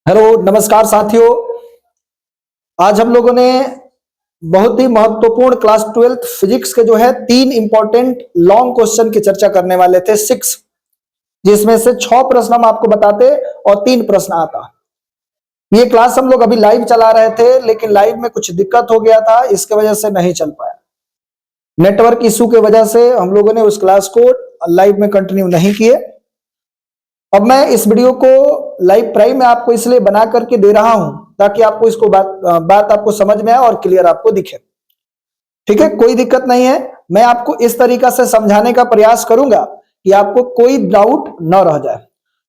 Hello नमस्कार साथियों। आज हम लोगों ने बहुत ही महत्वपूर्ण क्लास 12th फिजिक्स के जो है 3 इंपॉर्टेंट लॉन्ग क्वेश्चन की चर्चा करने वाले थे 6, जिसमें से 6 प्रश्न हम आपको बताते और 3 प्रश्न आता। ये क्लास हम लोग अभी लाइव चला रहे थे, लेकिन लाइव में कुछ दिक्कत हो गया था, इसके वजह से नहीं चल पाया। नेटवर्क इशू के वजह से हम लोगों ने उस क्लास को लाइव में कंटिन्यू नहीं किए। अब मैं इस वीडियो को लाइव प्राइम में आपको इसलिए बना करके दे रहा हूं ताकि आपको इसको बात आपको समझ में आए और क्लियर आपको दिखे। ठीक है, कोई दिक्कत नहीं है। मैं आपको इस तरीका से समझाने का प्रयास करूंगा कि आपको कोई डाउट न रह जाए।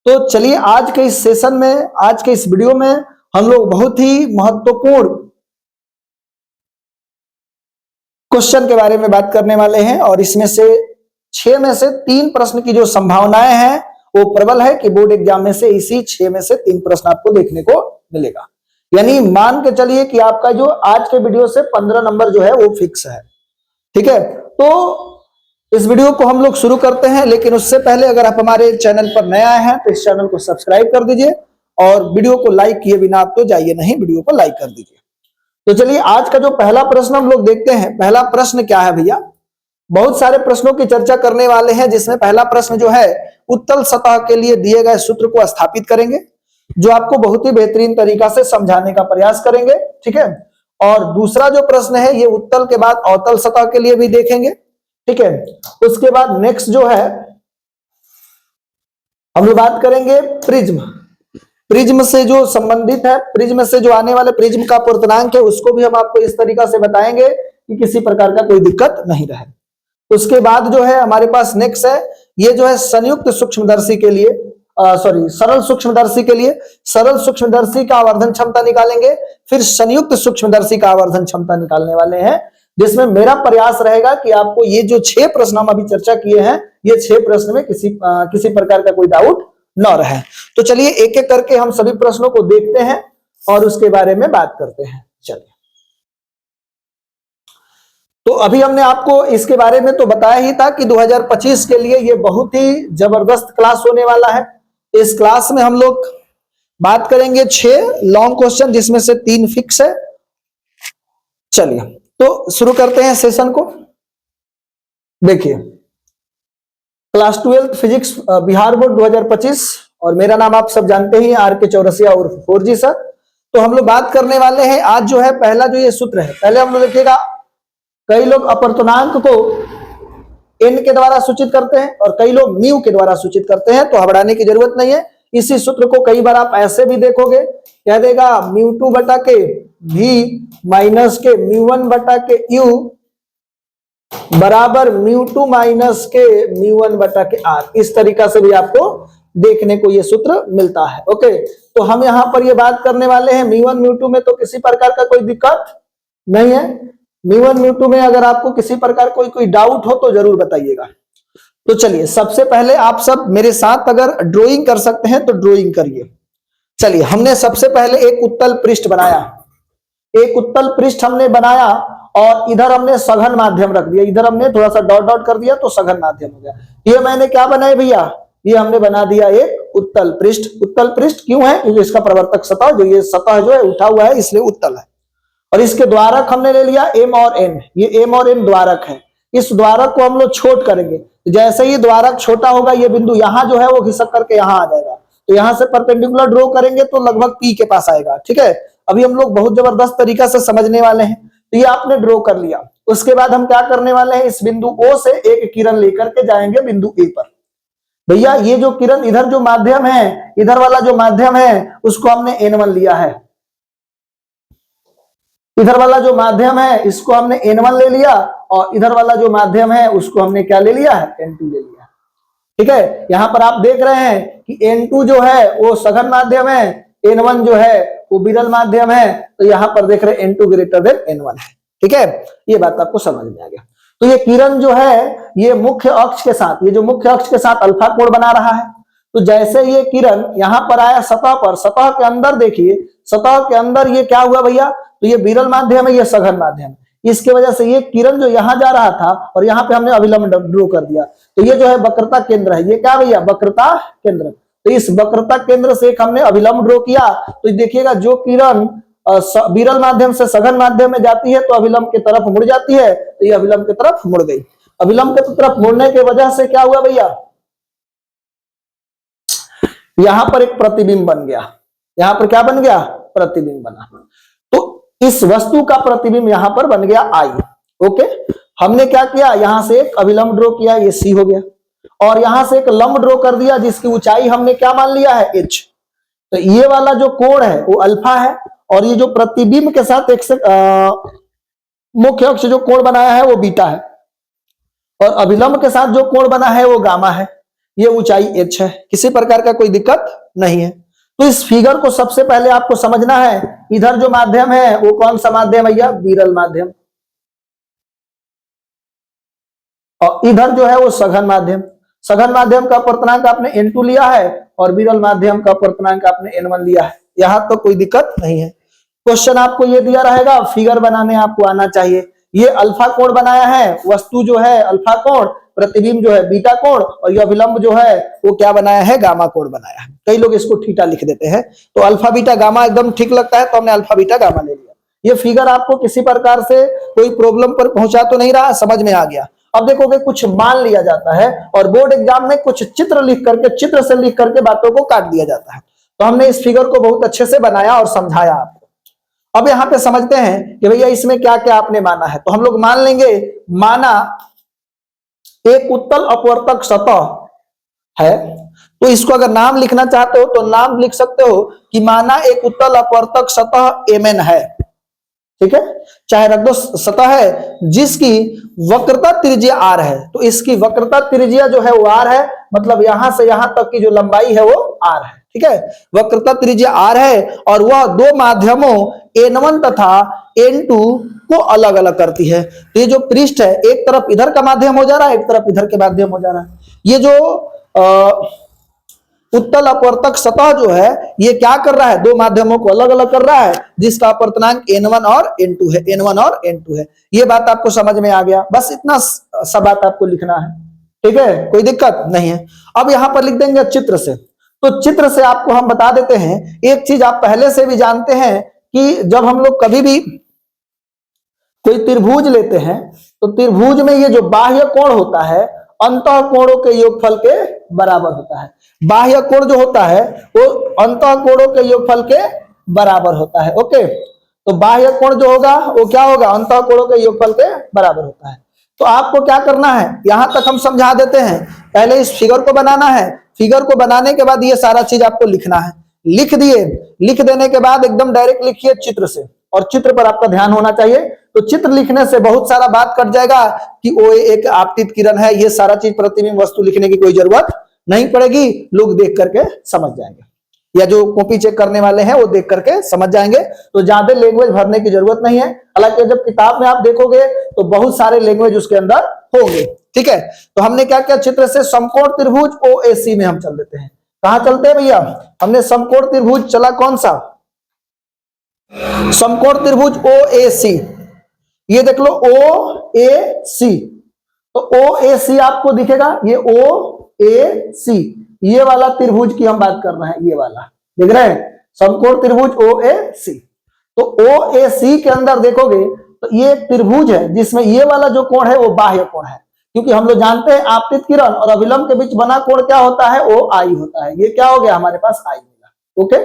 तो चलिए आज के इस सेशन में, आज के इस वीडियो में हम लोग बहुत ही महत्वपूर्ण क्वेश्चन के बारे में बात करने वाले हैं और इसमें से 6 में से 3 प्रश्न की जो संभावनाएं हैं वो प्रबल है कि बोर्ड एग्जाम में से इसी 6 में से 3 प्रश्न आपको देखने को मिलेगा। यानी मान के चलिए कि आपका जो आज के वीडियो से 15 नंबर जो है वो फिक्स है। ठीक है, तो इस वीडियो को हम लोग शुरू करते हैं, लेकिन उससे पहले अगर आप हमारे चैनल पर नए आए हैं तो इस चैनल को सब्सक्राइब कर दीजिए और वीडियो को लाइक किए बिना आप तो जाइए नहीं, वीडियो को लाइक कर दीजिए। तो चलिए आज का जो पहला प्रश्न हम लोग देखते हैं। पहला प्रश्न क्या है भैया, बहुत सारे प्रश्नों की चर्चा करने वाले हैं, जिसमें पहला प्रश्न जो है उत्तल सतह के लिए दिए गए सूत्र को स्थापित करेंगे, जो आपको बहुत ही बेहतरीन तरीका से समझाने का प्रयास करेंगे। ठीक है, और दूसरा जो प्रश्न है ये उत्तल के बाद अवतल सतह के लिए भी देखेंगे। ठीक है, उसके बाद नेक्स्ट जो है हम लोग बात करेंगे प्रिज्म। प्रिज्म से जो संबंधित है, प्रिज्म से जो आने वाले प्रिज्म का पूर्णांक है उसको भी हम आपको इस तरीका से बताएंगे कि किसी प्रकार का कोई दिक्कत नहीं रहे। उसके बाद जो है हमारे पास नेक्स्ट है, ये जो है संयुक्त सूक्ष्मदर्शी के लिए सरल सूक्ष्मदर्शी के लिए सरल सूक्ष्मदर्शी का आवर्धन क्षमता निकालेंगे, फिर संयुक्त सूक्ष्मदर्शी का आवर्धन क्षमता निकालने वाले हैं, जिसमें मेरा प्रयास रहेगा कि आपको ये जो 6 प्रश्न हम अभी चर्चा किए हैं ये 6 प्रश्न में किसी प्रकार का कोई डाउट न रहे। तो चलिए एक एक करके हम सभी प्रश्नों को देखते हैं और उसके बारे में बात करते हैं। चलिए, तो अभी हमने आपको इसके बारे में तो बताया ही था कि 2025 के लिए ये बहुत ही जबरदस्त क्लास होने वाला है। इस क्लास में हम लोग बात करेंगे 6 लॉन्ग क्वेश्चन, जिसमें से 3 फिक्स है। चलिए तो शुरू करते हैं सेशन को। देखिए, class 12th physics Bihar board 2025 और मेरा नाम आप सब जानते ही आर के चौरसिया और 4G सर। तो हम लोग बात करने वाले हैं आज जो है पहला जो ये सूत्र है, पहले हम लोग देखिएगा, कई लोग अपर्तनांक को n के द्वारा सूचित करते हैं और कई लोग म्यू के द्वारा सूचित करते हैं, तो घबराने की जरूरत नहीं है। इसी सूत्र को कई बार आप ऐसे भी देखोगे, कह देगा μ2 बटा के v माइनस के μ1 बटा के u बराबर μ2 माइनस के μ1 बटा के r। इस तरीका से भी आपको देखने को ये सूत्र मिलता है। ओके, तो हम यहां पर ये बात करने वाले हैं μ1 μ2 में तो किसी प्रकार का कोई दिक्कत नहीं है। μ1 μ2 में अगर आपको किसी प्रकार कोई डाउट हो तो जरूर बताइएगा। तो चलिए सबसे पहले आप सब मेरे साथ अगर ड्राइंग कर सकते हैं तो ड्राइंग करिए। चलिए, हमने सबसे पहले एक उत्तल पृष्ठ बनाया, एक उत्तल पृष्ठ हमने बनाया और इधर हमने सघन माध्यम रख दिया, इधर हमने थोड़ा सा डॉट डॉट कर दिया तो सघन माध्यम हो गया। ये मैंने क्या बनाया भैया, ये हमने बना दिया एक उत्तल पृष्ठ। उत्तल पृष्ठ क्यों है, क्योंकि इसका प्रवर्तक सतह जो ये सतह जो है उठा हुआ है इसलिए उत्तल है। और इसके द्वारक हमने ले लिया m और n, ये m और n द्वारक है। इस द्वारक को हम लोग छोट करेंगे, जैसे ही द्वारक छोटा होगा ये बिंदु यहाँ जो है वो घिसक करके यहाँ आ जाएगा, तो यहाँ से परपेंडिकुलर ड्रॉ करेंगे तो लगभग P के पास आएगा। ठीक है, अभी हम लोग बहुत जबरदस्त तरीका से समझने वाले हैं। तो ये आपने ड्रॉ कर लिया। उसके बाद हम क्या करने वाले हैं, इस बिंदु O से एक किरण लेकर के जाएंगे बिंदु A पर। भैया ये जो किरण, इधर जो माध्यम है, इधर वाला जो माध्यम है उसको हमने n1 लिया है, इधर वाला जो माध्यम है इसको हमने n1 ले लिया और इधर वाला जो माध्यम है उसको हमने क्या ले लिया है, n2 ले लिया। ठीक है, यहां पर आप देख रहे हैं कि n2 जो है वो सघन माध्यम है, n1 जो है वो विरल माध्यम है, तो यहां पर देख रहे हैं n2 ग्रेटर देन n1 है। ठीक है, ये बात आपको समझ में आ गया। तो ये किरण जो है ये मुख्य अक्ष के साथ, ये जो मुख्य अक्ष के साथ अल्फा कोण बना रहा है, तो जैसे ये किरण यहां पर आया सतह पर, सतह के अंदर देखिए, सतह के अंदर ये क्या हुआ भैया, तो ये विरल माध्यम है, ये सघन माध्यम है। इसके वजह से ये किरण जो यहां जा रहा था और यहाँ पे हमने अभिलंब ड्रॉ कर दिया, तो ये जो है वक्रता केंद्र है। ये क्या भैया, वक्रता केंद्र। तो इस वक्रता केंद्र से एक हमने अभिलंब ड्रॉ किया। तो देखिएगा जो किरण विरल माध्यम से सघन माध्यम में जाती है तो अभिलंब की तरफ मुड़ जाती है, तो ये अभिलंब की तरफ मुड़ गई। अभिलंब की तरफ मुड़ने की वजह से क्या हुआ भैया, यहां पर एक प्रतिबिंब बन गया। यहां पर क्या बन गया, प्रतिबिंब बना। तो इस वस्तु का प्रतिबिंब यहां पर बन गया आई। ओके, हमने क्या किया, यहां से एक अभिलंब ड्रॉ किया, ये सी हो गया, और यहां से एक लंब ड्रॉ कर दिया जिसकी ऊंचाई हमने क्या मान लिया है, एच। तो ये वाला जो कोण है वो अल्फा है, और ये जो प्रतिबिंब के साथ एक मुख्य अक्ष जो कोण बनाया है वो बीटा है, और अभिलंब के साथ जो कोण बना है वो गामा है। ये ऊंचाई एच है, किसी प्रकार का कोई दिक्कत नहीं है। तो इस फिगर को सबसे पहले आपको समझना है, इधर जो माध्यम है वो कौन सा माध्यम भैया, विरल माध्यम, और इधर जो है वो सघन माध्यम। सघन माध्यम का अपर्तनांक आपने n2 लिया है, और विरल माध्यम का अपर्तनांक आपने n1 लिया है। यहां तो कोई दिक्कत नहीं है। क्वेश्चन आपको ये दिया रहेगा, फिगर बनाने आपको आना चाहिए। ये अल्फा कोण बनाया है, वस्तु जो है अल्फा कोण, प्रतिबिंब जो है बीटा कोण, और ये अभिलंब जो है वो क्या बनाया है, गामा कोण बनाया है। कई लोग इसको थीटा लिख देते हैं, तो अल्फा बीटा गामा एकदम ठीक लगता है, तो हमने अल्फा बीटा गामा ले लिया। ये फिगर आपको किसी प्रकार से कोई प्रॉब्लम पर पहुंचा तो नहीं रहा, समझ में आ गया। अब देखोगे कुछ मान लिया जाता है, और बोर्ड एग्जाम में कुछ चित्र लिख करके, चित्र से लिख करके बातों को काट दिया जाता है। तो हमने इस फिगर को बहुत अच्छे से बनाया और समझाया आपको। अब यहाँ पे समझते हैं कि भैया इसमें क्या क्या आपने माना है। तो हम लोग मान लेंगे, माना एक उत्तल अपवर्तक सतह है, तो इसको अगर नाम लिखना चाहते हो तो नाम लिख सकते हो कि माना एक उत्तल अपवर्तक सतह mn है, ठीक है, चाहे रख दो सतह है जिसकी वक्रता त्रिज्या r है। तो इसकी वक्रता त्रिज्या जो है वो r है, मतलब यहां से यहां तक की जो लंबाई है वो r है, ठीक है, वक्रता त्रिज्या r है, और वह दो माध्यमों n1 तथा n2 को अलग अलग करती है। तो ये जो पृष्ठ है, एक तरफ इधर का माध्यम हो जा रहा है, एक तरफ इधर के माध्यम हो जा रहा है। ये जो उत्तल अपवर्तक सतह जो है ये क्या कर रहा है, दो माध्यमों को अलग अलग कर रहा है, जिसका अपर्तनांक n1 और n2 है, n1 और n2 है। ये बात आपको समझ में आ गया, बस इतना सब बात आपको लिखना है, ठीक है, कोई दिक्कत नहीं है। अब यहां पर लिख देंगे चित्र से। तो चित्र से आपको हम बता देते हैं, एक चीज आप पहले से भी जानते हैं कि जब हम लोग कभी भी कोई त्रिभुज लेते हैं, तो त्रिभुज में ये जो बाह्य कोण होता है अंतः कोणों के योगफल के बराबर होता है। बाह्य कोण जो होता है वो अंतः कोणों के योगफल के बराबर होता है। ओके, तो बाह्य कोण जो होगा वो क्या होगा, अंतः कोणों के योगफल के बराबर होता है। तो आपको क्या करना है, यहां तक हम समझा देते हैं। पहले इस फिगर को बनाना है, फिगर को बनाने के बाद ये सारा चीज आपको लिखना है। लिख दिए, लिख देने के बाद एकदम डायरेक्ट लिखिए चित्र से, और चित्र पर आपका ध्यान होना चाहिए। तो चित्र लिखने से बहुत सारा बात कट जाएगा कि वो एक आपतित किरण है, ये सारा चीज प्रतिबिंब वस्तु लिखने की कोई जरूरत नहीं पड़ेगी, लोग देख करके समझ जाएंगे, या जो कॉपी चेक करने वाले हैं वो देख करके समझ जाएंगे। तो ज्यादा लैंग्वेज भरने की जरूरत नहीं है। हालांकि जब किताब में आप देखोगे तो बहुत सारे लैंग्वेज उसके अंदर होंगे, ठीक है। तो हमने क्या किया, चित्र से समकोण त्रिभुज OAC में हम चल देते हैं। कहां चलते हैं भैया, हमने समकोण त्रिभुज चला कौन सा, समकोण त्रिभुज OAC। ये देख लो OAC, तो OAC आपको दिखेगा, ये OAC, ये वाला त्रिभुज की हम बात कर रहे हैं, ये वाला देख रहे हैं, समकोण त्रिभुज OAC। तो OAC के अंदर देखोगे तो ये त्रिभुज है जिसमें ये वाला जो कोण है वो बाह्य कोण है, क्योंकि हम लोग जानते हैं आपतित किरण और अभिलंब के बीच बना कोण क्या होता है, वो आई होता है। ये क्या हो गया, हमारे पास आई मिला। ओके,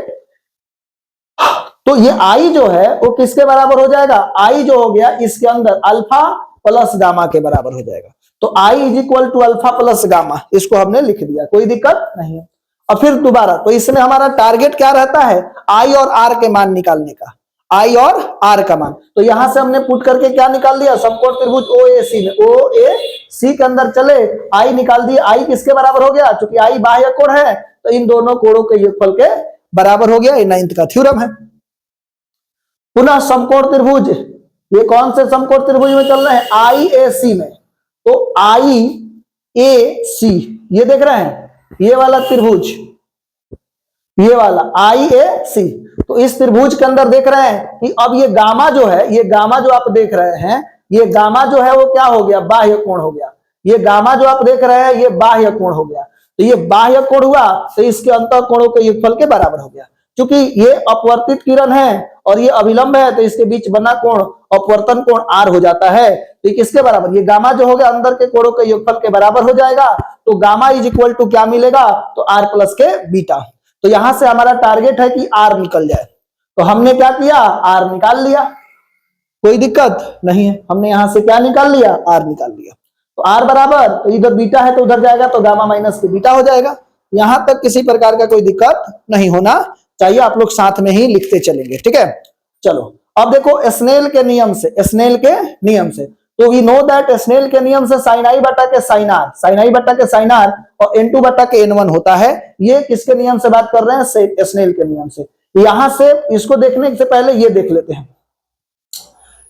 तो ये आई जो है वो किसके बराबर हो जाएगा, आई जो हो गया इसके अंदर अल्फा प्लस गामा के बराबर हो जाएगा। तो I is equal to alpha plus gamma, इसको हमने लिख दिया, कोई दिक्कत नहीं है। और फिर दोबारा, तो इसमें हमारा टारगेट क्या रहता है, आई और आर के मान निकालने का, आई और आर का मान। तो यहां से हमने पुट करके क्या निकाल दिया, समकोण त्रिभुज OAC में, OAC के अंदर चले आई निकाल दिए। आई किसके बराबर हो गया, क्योंकि आई बाह्य कोण है, तो इन दोनों कोणों के योगफल के बराबर हो गया। ये 9th का थ्योरम है। पुनः समकोण त्रिभुज, ये कौन से समकोण त्रिभुज में चल रहे हैं, IAC में। तो IAC, ये देख रहे हैं, ये वाला त्रिभुज, ये वाला IAC। तो इस त्रिभुज के अंदर देख रहे हैं कि अब ये गामा जो है, ये गामा जो आप देख रहे हैं, ये गामा जो है वो क्या हो गया, बाह्य कोण हो गया। ये गामा जो आप देख रहे हैं ये बाह्य कोण हो गया। तो ये बाह्य कोण हुआ तो इसके अंतः कोणों के योगफल के बराबर हो गया। क्योंकि ये अपवर्तित किरण है और ये अभिलंब है तो इसके बीच बना कोण अपवर्तन कोण R हो जाता है। तो किसके बराबर, ये गामा जो हो गया अंदर के कोणों के योगफल के बराबर हो जाएगा। तो गामा इज इक्वल टू क्या मिलेगा, तो R प्लस के बीटा। तो यहां से हमारा टारगेट है कि R निकल जाए। तो हमने क्या किया, R निकाल लिया, कोई दिक्कत नहीं है। हमने यहां से क्या निकाल लिया, R निकाल लिया। तो R बराबर, तो इधर बीटा है तो उधर जाएगा तो गामा माइनस के बीटा हो जाएगा। यहां तक किसी प्रकार का कोई दिक्कत नहीं होना चाहिए, आप लोग साथ में ही लिखते चलेंगे, ठीक है। चलो अब देखो स्नेल के नियम से, स्नेल के नियम से, तो वी नो दैट स्नेल के नियम से साइन आई बटा के साइन आर, साइन आई बटा के साइन आर और n2 बटा के n1 होता है। ये किसके नियम से बात कर रहे हैं, स्नेल के नियम से। यहां से इसको देखने से पहले ये देख लेते हैं,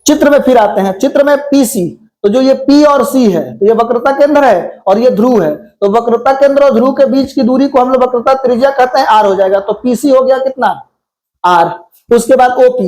चित्र में फिर आते हैं। चित्र में पीसी, तो जो ये P और C है तो ये वक्रता केंद्र है और ये ध्रुव है। तो वक्रता केंद्र और ध्रुव के बीच की दूरी को हम लोग वक्रता त्रिज्या कहते हैं, R हो जाएगा। तो PC हो गया कितना, R। उसके बाद OP,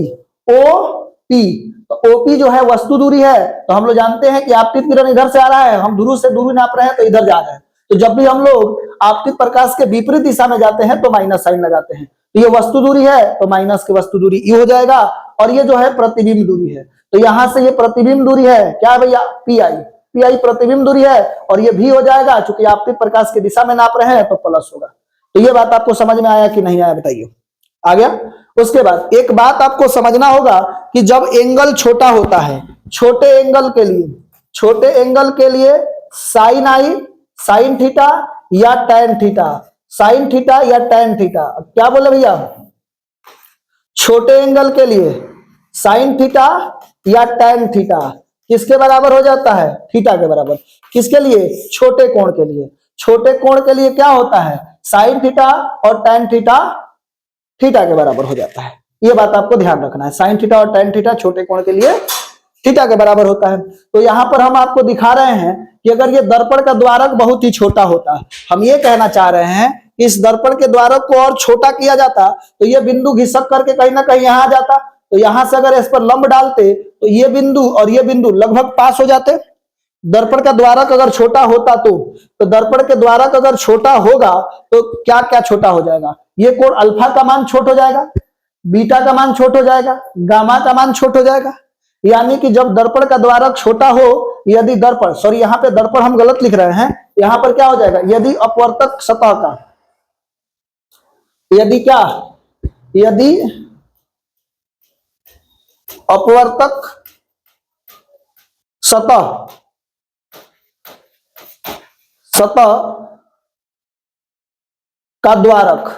तो OP जो है वस्तु दूरी है। तो हम लोग जानते हैं कि आपतित किरण इधर से आ रहा है, हम ध्रुव से दूरी नाप रहे हैं तो इधर जा रहे हैं। तो जब भी हम लोग आपतित प्रकाश के विपरीत दिशा में जाते हैं तो माइनस साइन लगाते हैं। तो ये वस्तु दूरी है तो माइनस की वस्तु दूरी ई हो जाएगा। और ये जो है प्रतिबिंब दूरी है, तो यहां से ये प्रतिबिंब दूरी है क्या भैया, पी आई प्रतिबिंब दूरी है और ये भी हो जाएगा। चूंकि आपतित प्रकाश की दिशा में नाप रहे हैं तो प्लस होगा। तो ये बात आपको समझ में आया कि नहीं आया, बताइए। आ गया। उसके बाद एक बात आपको समझना होगा कि जब एंगल छोटा होता है, छोटे एंगल के लिए साइन आई, साइन थीटा या टैन थीटा, साइन थीटा या टैन थीटा, क्या बोले भैया, छोटे एंगल के लिए साइन थीटा या टैन थीटा किसके बराबर हो जाता है, थीटा के बराबर। किसके लिए, छोटे कोण के लिए। छोटे कोण के लिए क्या होता है, साइन थीटा और टैन थीटा थीटा के बराबर हो जाता है। ये बात आपको ध्यान रखना है, साइन थीटा और टैन थीटा छोटे कोण के लिए थीटा के बराबर होता है। तो यहां पर हम आपको दिखा रहे हैं कि अगर ये दर्पण का द्वारक बहुत ही छोटा होता, हम ये कहना चाह रहे हैं कि इस दर्पण के द्वारक को और छोटा किया जाता तो ये बिंदु घिसक करके कहीं ना कहीं यहां आ जाता। तो यहां से अगर इस पर लंब डालते तो ये बिंदु और ये बिंदु लगभग पास हो जाते। दर्पण का द्वारक अगर छोटा होता तो दर्पण के द्वारक अगर छोटा होगा तो क्या क्या छोटा हो जाएगा, ये कोण अल्फा का मान छोट हो जाएगा, बीटा का मान छोट हो जाएगा, गामा का मान छोट हो जाएगा। यानी कि जब दर्पण का द्वारक छोटा हो, यदि दर्पण, सॉरी यहाँ पे दर्पण हम गलत लिख रहे हैं, यहां पर क्या हो जाएगा, यदि अपवर्तक सतह का, यदि अपवर्तक सतह का द्वारक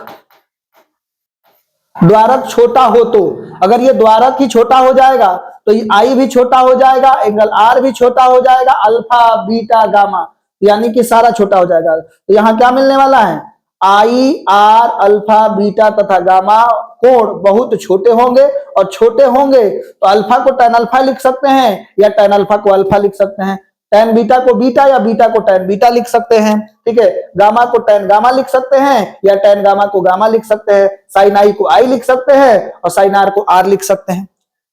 छोटा हो, तो अगर ये द्वारक ही छोटा हो जाएगा तो ये आई भी छोटा हो जाएगा, एंगल आर भी छोटा हो जाएगा, अल्फा बीटा गामा यानी कि सारा छोटा हो जाएगा। तो यहां क्या मिलने वाला है, आई आर अल्फा बीटा तथा गामा कोण बहुत छोटे होंगे। और छोटे होंगे तो अल्फा को टैन अल्फा लिख सकते हैं या टैन अल्फा को अल्फा लिख सकते हैं, टैन बीटा को बीटा या बीटा को टैन बीटा लिख सकते हैं, ठीक है। गामा को टैन गामा लिख सकते हैं या टैन गामा को गामा लिख सकते हैं, साइन आई को आई लिख सकते हैं और साइन आर को आर लिख सकते हैं,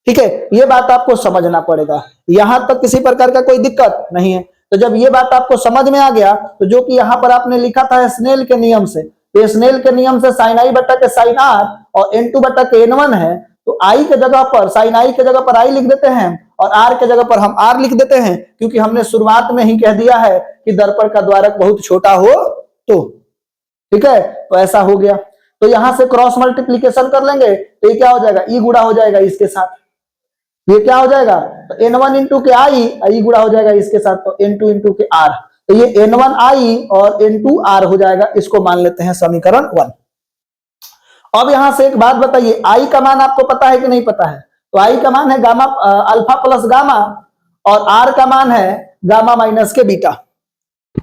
ठीक है। ये बात आपको समझना पड़ेगा, यहां तक किसी प्रकार का कोई दिक्कत नहीं है। तो जब ये बात आपको समझ में आ गया तो जो कि यहां पर आपने लिखा था स्नेल के नियम से, तो स्नेल के नियम से साइन आई बटा के साइन आर और n2 बटा के n1 है, तो आई के जगह पर, साइन आई के जगह पर आई लिख देते हैं और आर के जगह पर हम आर लिख देते हैं, क्योंकि हमने शुरुआत में ही कह दिया है कि दर्पण का द्वारक बहुत छोटा हो तो, ठीक है। तो ऐसा हो गया। तो यहां से क्रॉस मल्टीप्लीकेशन कर लेंगे तो ये क्या हो जाएगा, ई गुणा हो जाएगा इसके साथ, ये क्या हो जाएगा, तो n1 इंटू के आई गुणा हो जाएगा इसके साथ, तो n2 इंटू के आर, तो ये n1 आई और n2 आर हो जाएगा। इसको मान लेते हैं समीकरण 1। अब यहां से एक बात बताइए, आई का मान आपको पता है कि नहीं पता है, तो आई का मान है गामा अल्फा प्लस गामा और आर का मान है गामा माइनस के बीटा।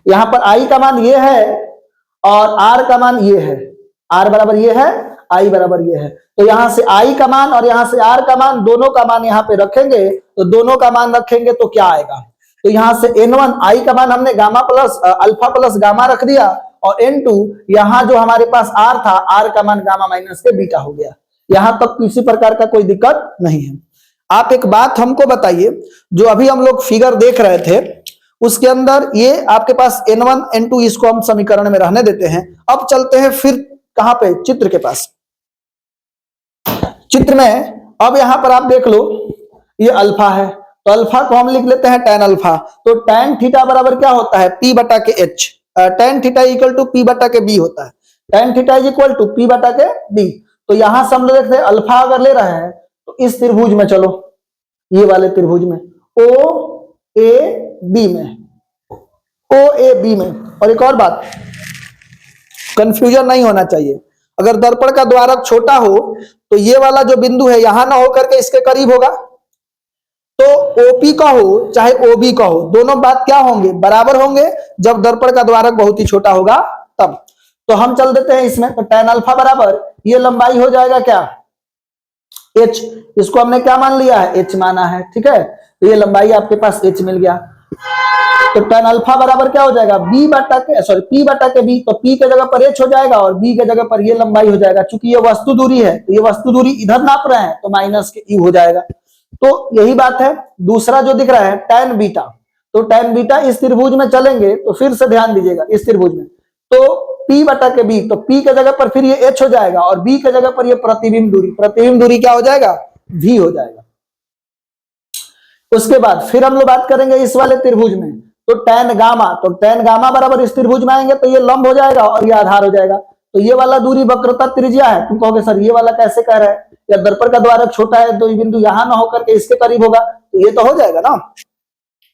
यहां पर आई का मान ये है और आर का मान ये है, आर बराबर ये है, आई बराबर ये है। तो यहां से आई का मान और यहां से आर का मान, दोनों का मान यहां पे रखेंगे, तो दोनों का मान रखेंगे तो क्या आएगा, तो यहां से n1 आई का मान हमने gamma plus alpha plus gamma रख दिया और n2 यहां जो हमारे पास r था, r का मान गामा माइनस के बीटा हो गया। यहां तक किसी प्रकार का कोई दिक्कत नहीं है। आप एक बात हमको बताइए, जो अभी हम लोग फिगर देख रहे थे उसके अंदर ये आपके पास n1 n2 इसको हम समीकरण में रहने देते हैं। अब चलते हैं फिर कहां पे, चित्र के पास। चित्र में अब यहां पर आप देख लो, ये अल्फा है, तो अल्फा को हम लिख लेते हैं tan अल्फा। तो tan थीटा बराबर क्या होता है, p बटा के h। tan theta equal to p बटा के b होता है। tan theta is equal to p बटा के b। तो यहां से हम लोग देखते हैं अल्फा अगर ले रहे हैं तो इस त्रिभुज में चलो, ये वाले त्रिभुज में o a b में, o a b में। और एक और बात, कंफ्यूजन नहीं होना चाहिए, अगर दर्पण का द्वारक छोटा हो तो ये वाला जो बिंदु है यहां ना होकर के इसके करीब होगा, तो OP का हो चाहे OB का हो, दोनों बात क्या होंगे, बराबर होंगे जब दर्पण का द्वारक बहुत ही छोटा होगा तब। तो हम चल देते हैं इसमें, तो tan अल्फा बराबर ये लंबाई हो जाएगा क्या, h, इसको हमने क्या मान लिया है, h माना है, ठीक है। तो ये लंबाई आपके पास h मिल गया। तो tan अल्फा बराबर क्या हो जाएगा, p बटा के b। तो p के जगह पर h हो जाएगा और b के जगह पर ये लंबाई हो जाएगा। चूंकि ये वस्तु दूरी है तो ये वस्तु दूरी इधर नाप रहे हैं तो माइनस के u हो जाएगा। तो यही बात है। दूसरा जो दिख रहा है tan बीटा, तो tan बीटा इस त्रिभुज में चलेंगे तो फिर से ध्यान दीजिएगा, इस त्रिभुज में तो p बटा के b, तो p के जगह पर फिर ये h हो जाएगा और b के जगह पर ये प्रतिबिंब दूरी क्या हो जाएगा, v हो जाएगा। उसके बाद फिर हम लोग बात करेंगे इस वाले त्रिभुज में, तो tan गामा, तो tan गामा बराबर इस त्रिभुज में आएंगे तो ये लंब हो जाएगा और ये आधार हो जाएगा। तो ये वाला दूरी वक्रता त्रिज्या है। तुम कहोगे सर ये वाला कैसे कह रहे हैं, या दर्पण का द्वारक छोटा है तो ये बिंदु यहां ना होकर के इसके करीब होगा, तो ये तो हो जाएगा ना।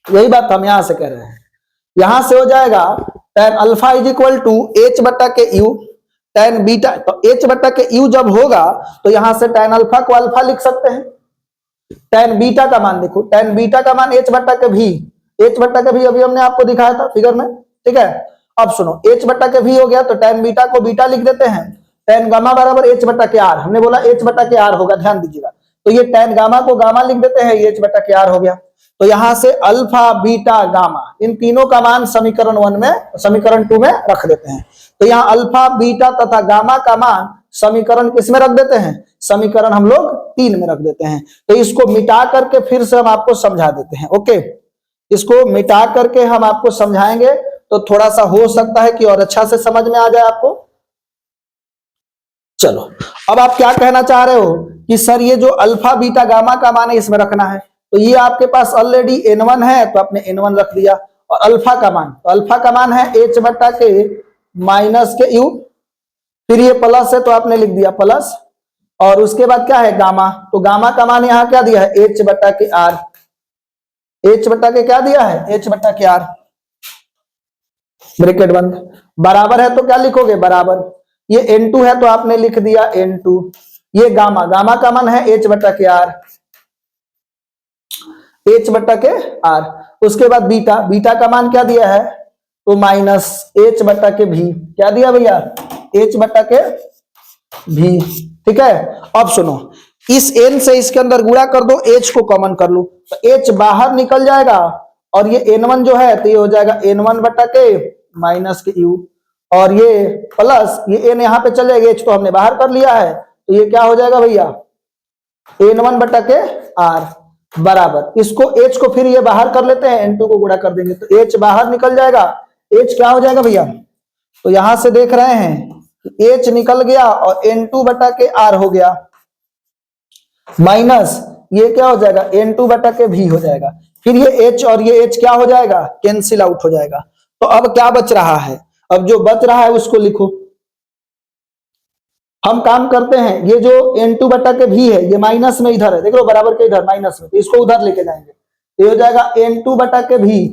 यही बात हम यहां से कह रहे हैं, यहां से हो जाएगा tan alpha is equal to h बटा के u, tan बीटा, तो h बटा के u जब होगा तो यहां से tan अल्फा को अल्फा लिख सकते हैं। tan बीटा का मान देखो, tan बीटा का मान h बटा के v, h बटा के v अभी हमने आपको दिखाया था फिगर में, ठीक है। अब सुनो, h बटा के v हो गया तो tan बीटा को बीटा लिख देते हैं। tan गामा बराबर h बटा के r, हमने बोला h बटा के r होगा, ध्यान दीजिएगा। तो ये tan गामा को गामा लिख देते हैं, h बटा के r हो गया। तो यहां से अल्फा बीटा गामा इन तीनों का मान समीकरण 1 में, समीकरण 2 में रख देते हैं। तो यहाँ अल्फा बीटा तथा गामा का मान समीकरण किस में रख देते हैं, समीकरण हम लोग 3 में रख देते हैं। तो इसको मिटा करके फिर से हम आपको समझा देते हैं। ओके, इसको मिटा करके हम आपको समझाएंगे तो थोड़ा सा हो सकता है कि और अच्छा से समझ में आ जाए आपको। चलो, अब आप क्या कहना चाह रहे हो कि सर ये जो अल्फा बीटा गामा का मान है इसमें रखना है, तो ये आपके पास ऑलरेडी n1 है तो आपने n1 रख दिया। और अल्फा का मान, तो अल्फा का मान है h बटा के माइनस के u, फिर ये प्लस है तो आपने लिख दिया प्लस, और उसके बाद क्या है गामा, तो गामा का मान यहाँ क्या दिया है, h बटा के r, h बटा के क्या दिया है, h बटा के r, ब्रैकेट बंद, बराबर है तो क्या लिखोगे बराबर, ये n2 है तो आपने लिख दिया n2, ये गामा, गामा का मान है h बटा के r, h बटा के r। उसके बाद बीटा, बीटा का मान क्या दिया है, तो माइनस h बटा के v, क्या दिया भैया, h बटा के v, ठीक है। अब सुनो, इस n से इसके अंदर गुणा कर दो, h को कॉमन कर लो तो h बाहर निकल जाएगा, और ये n1 जो है तो ये हो जाएगा n1 बटा के माइनस के u, और ये प्लस ये n यहाँ पे चले गए, h तो हमने बाहर कर लिया है, तो ये क्या हो जाएगा भैया, n1 बटा के r बराबर, इसको h को फिर ये बाहर कर लेते हैं, n2 को गुणा कर देंगे तो h बाहर निकल जाएगा, h क्या हो जाएगा भैया, तो यहां से देख रहे हैं h निकल गया और n2 बटा के r हो गया, माइनस ये क्या हो जाएगा, n2 बटा के v हो जाएगा, फिर ये h और ये h क्या हो जाएगा, कैंसिल आउट हो जाएगा। तो अब क्या बच रहा है, अब जो बच रहा है उसको लिखो। हम काम करते हैं, ये जो n2 बटा के v है ये माइनस में इधर है, देख लो बराबर के इधर माइनस में, तो इसको उधर लेके जाएंगे, ये हो जाएगा n2 बटा के v,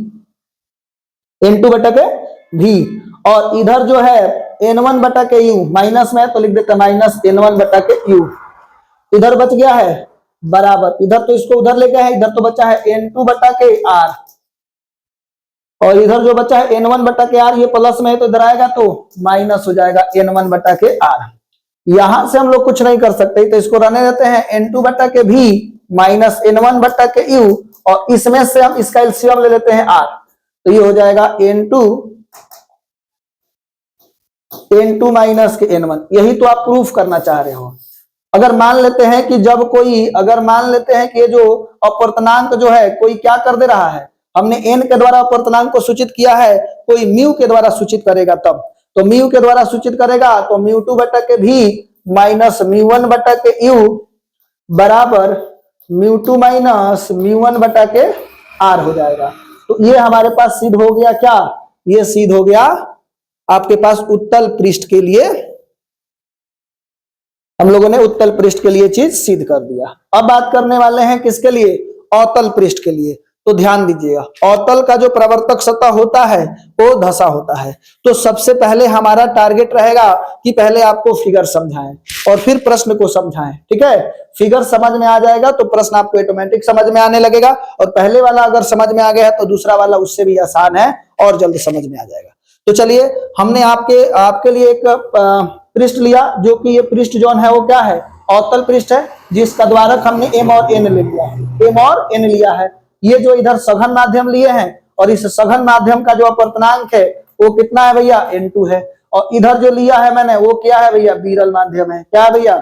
n2 बटा के v, और इधर जो है n1 बटा के u, माइनस में है तो लिख देते हैं माइनस n1 बटा के u, इधर बच गया है बराबर, इधर तो इसको उधर लेके आए, इधर तो बचा है n2 बटा के r, और इधर जो बचा है n1 बटा के r, ये प्लस में है तो इधर आएगा तो माइनस हो जाएगा n1 बटा के r। यहां से हम लोग कुछ नहीं कर सकते तो इसको रहने देते हैं, n2 बटा के v माइनस n1 बटा के u, और इसमें से हम इसका एलसीएम ले लेते हैं r, तो ये हो जाएगा n2 माइनस के n1। यही तो आप प्रूफ करना चाह रहे हो। अगर मान लेते हैं कि जब कोई, अगर मान लेते हैं कि ये जो अपूर्णांक जो है कोई क्या कर दे रहा है, हमने एन के द्वारा अपवर्तनांक को सूचित किया है, कोई म्यू के द्वारा सूचित करेगा तब। तो म्यू के द्वारा सूचित करेगा तो म्यू2 बटा के भी माइनस म्यू1 बटा के यू बराबर म्यू2 माइनस म्यू1 बटा के आर हो जाएगा। तो ये हमारे पास सिद्ध हो गया क्या, ये सिद्ध हो गया आपके पास उत्तल पृष्ठ के लिए, हम लोगों ने उत्तल पृष्ठ के लिए चीज सिद्ध कर दिया। अब बात करने वाले हैं किसके लिए, अवतल पृष्ठ के लिए। तो ध्यान दीजिएगा, अवतल का जो प्रवर्तक सतह होता है वो धसा होता है। तो सबसे पहले हमारा टारगेट रहेगा कि पहले आपको फिगर समझाएं और फिर प्रश्न को समझाएं, ठीक है। फिगर समझ में आ जाएगा तो प्रश्न आपको ऑटोमेटिक समझ में आने लगेगा, और पहले वाला अगर समझ में आ गया है तो दूसरा वाला उससे भी आसान है और जल्द समझ में आ जाएगा। तो चलिए, हमने आपके लिए एक पृष्ठ लिया, जो कि ये पृष्ठ जोन है वो क्या है, अवतल पृष्ठ है, जिसका द्वारक हमने एम और एन ले लिया है, एम और एन लिया है। ये जो इधर सघन माध्यम लिए हैं, और इस सघन माध्यम का जो अपवर्तनांक है वो कितना है भैया, n2 है। और इधर जो लिया है मैंने वो क्या है भैया, विरल माध्यम है। क्या है भैया,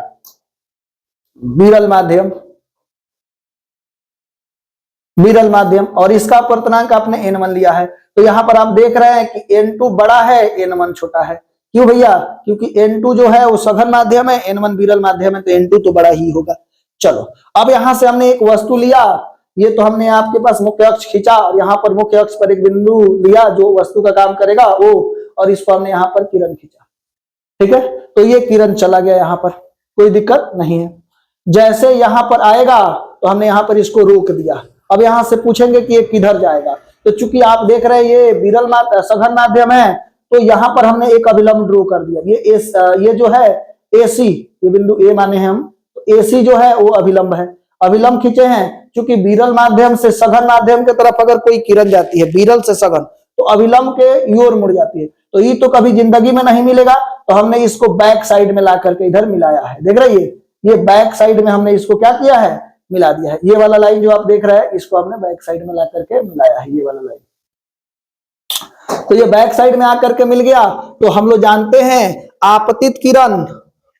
विरल माध्यम, विरल माध्यम। और इसका अपवर्तनांक आपने n1 लिया है। तो यहां पर आप देख रहे हैं कि n2 बड़ा है, n1 छोटा है। क्यों भैया, क्योंकि n2 जो है वो सघन माध्यम है, n1 विरल माध्यम है, तो n2 तो बड़ा ही होगा। चलो, अब यहां से हमने एक वस्तु लिया, ये तो हमने आपके पास मुख्य अक्ष खींचा, और यहाँ पर मुख्य अक्ष पर एक बिंदु लिया जो वस्तु का काम करेगा वो, और इसको हमने यहाँ पर किरण खींचा, ठीक है। तो ये किरण चला गया यहाँ पर, कोई दिक्कत नहीं है। जैसे यहाँ पर आएगा तो हमने यहाँ पर इसको रोक दिया। अब यहाँ से पूछेंगे कि ये किधर जाएगा, तो चूंकि आप देख रहे हैं ये विरल सघन माध्यम है, तो यहाँ पर हमने एक अभिलंब ड्रॉ कर दिया। ये जो है AC, ये बिंदु A माने हैं हम, तो AC जो है वो अभिलंब है, अभिलंब खींचे हैं। क्योंकि विरल माध्यम से सघन माध्यम की तरफ अगर कोई किरण जाती है, विरल से सघन, तो अभिलंब के ओर मुड़ जाती है, तो ये तो कभी जिंदगी में नहीं मिलेगा। तो हमने इसको बैक साइड में ला करके इधर मिलाया है, देख रहे हैं, ये बैक साइड में हमने इसको क्या किया है, मिला दिया है। ये वाला लाइन जो आप देख रहे हैं, इसको हमने बैक साइड में ला करके मिलाया है, ये वाला लाइन। तो ये बैक साइड में आकर के मिल गया। तो हम लोग जानते हैं आपतित किरण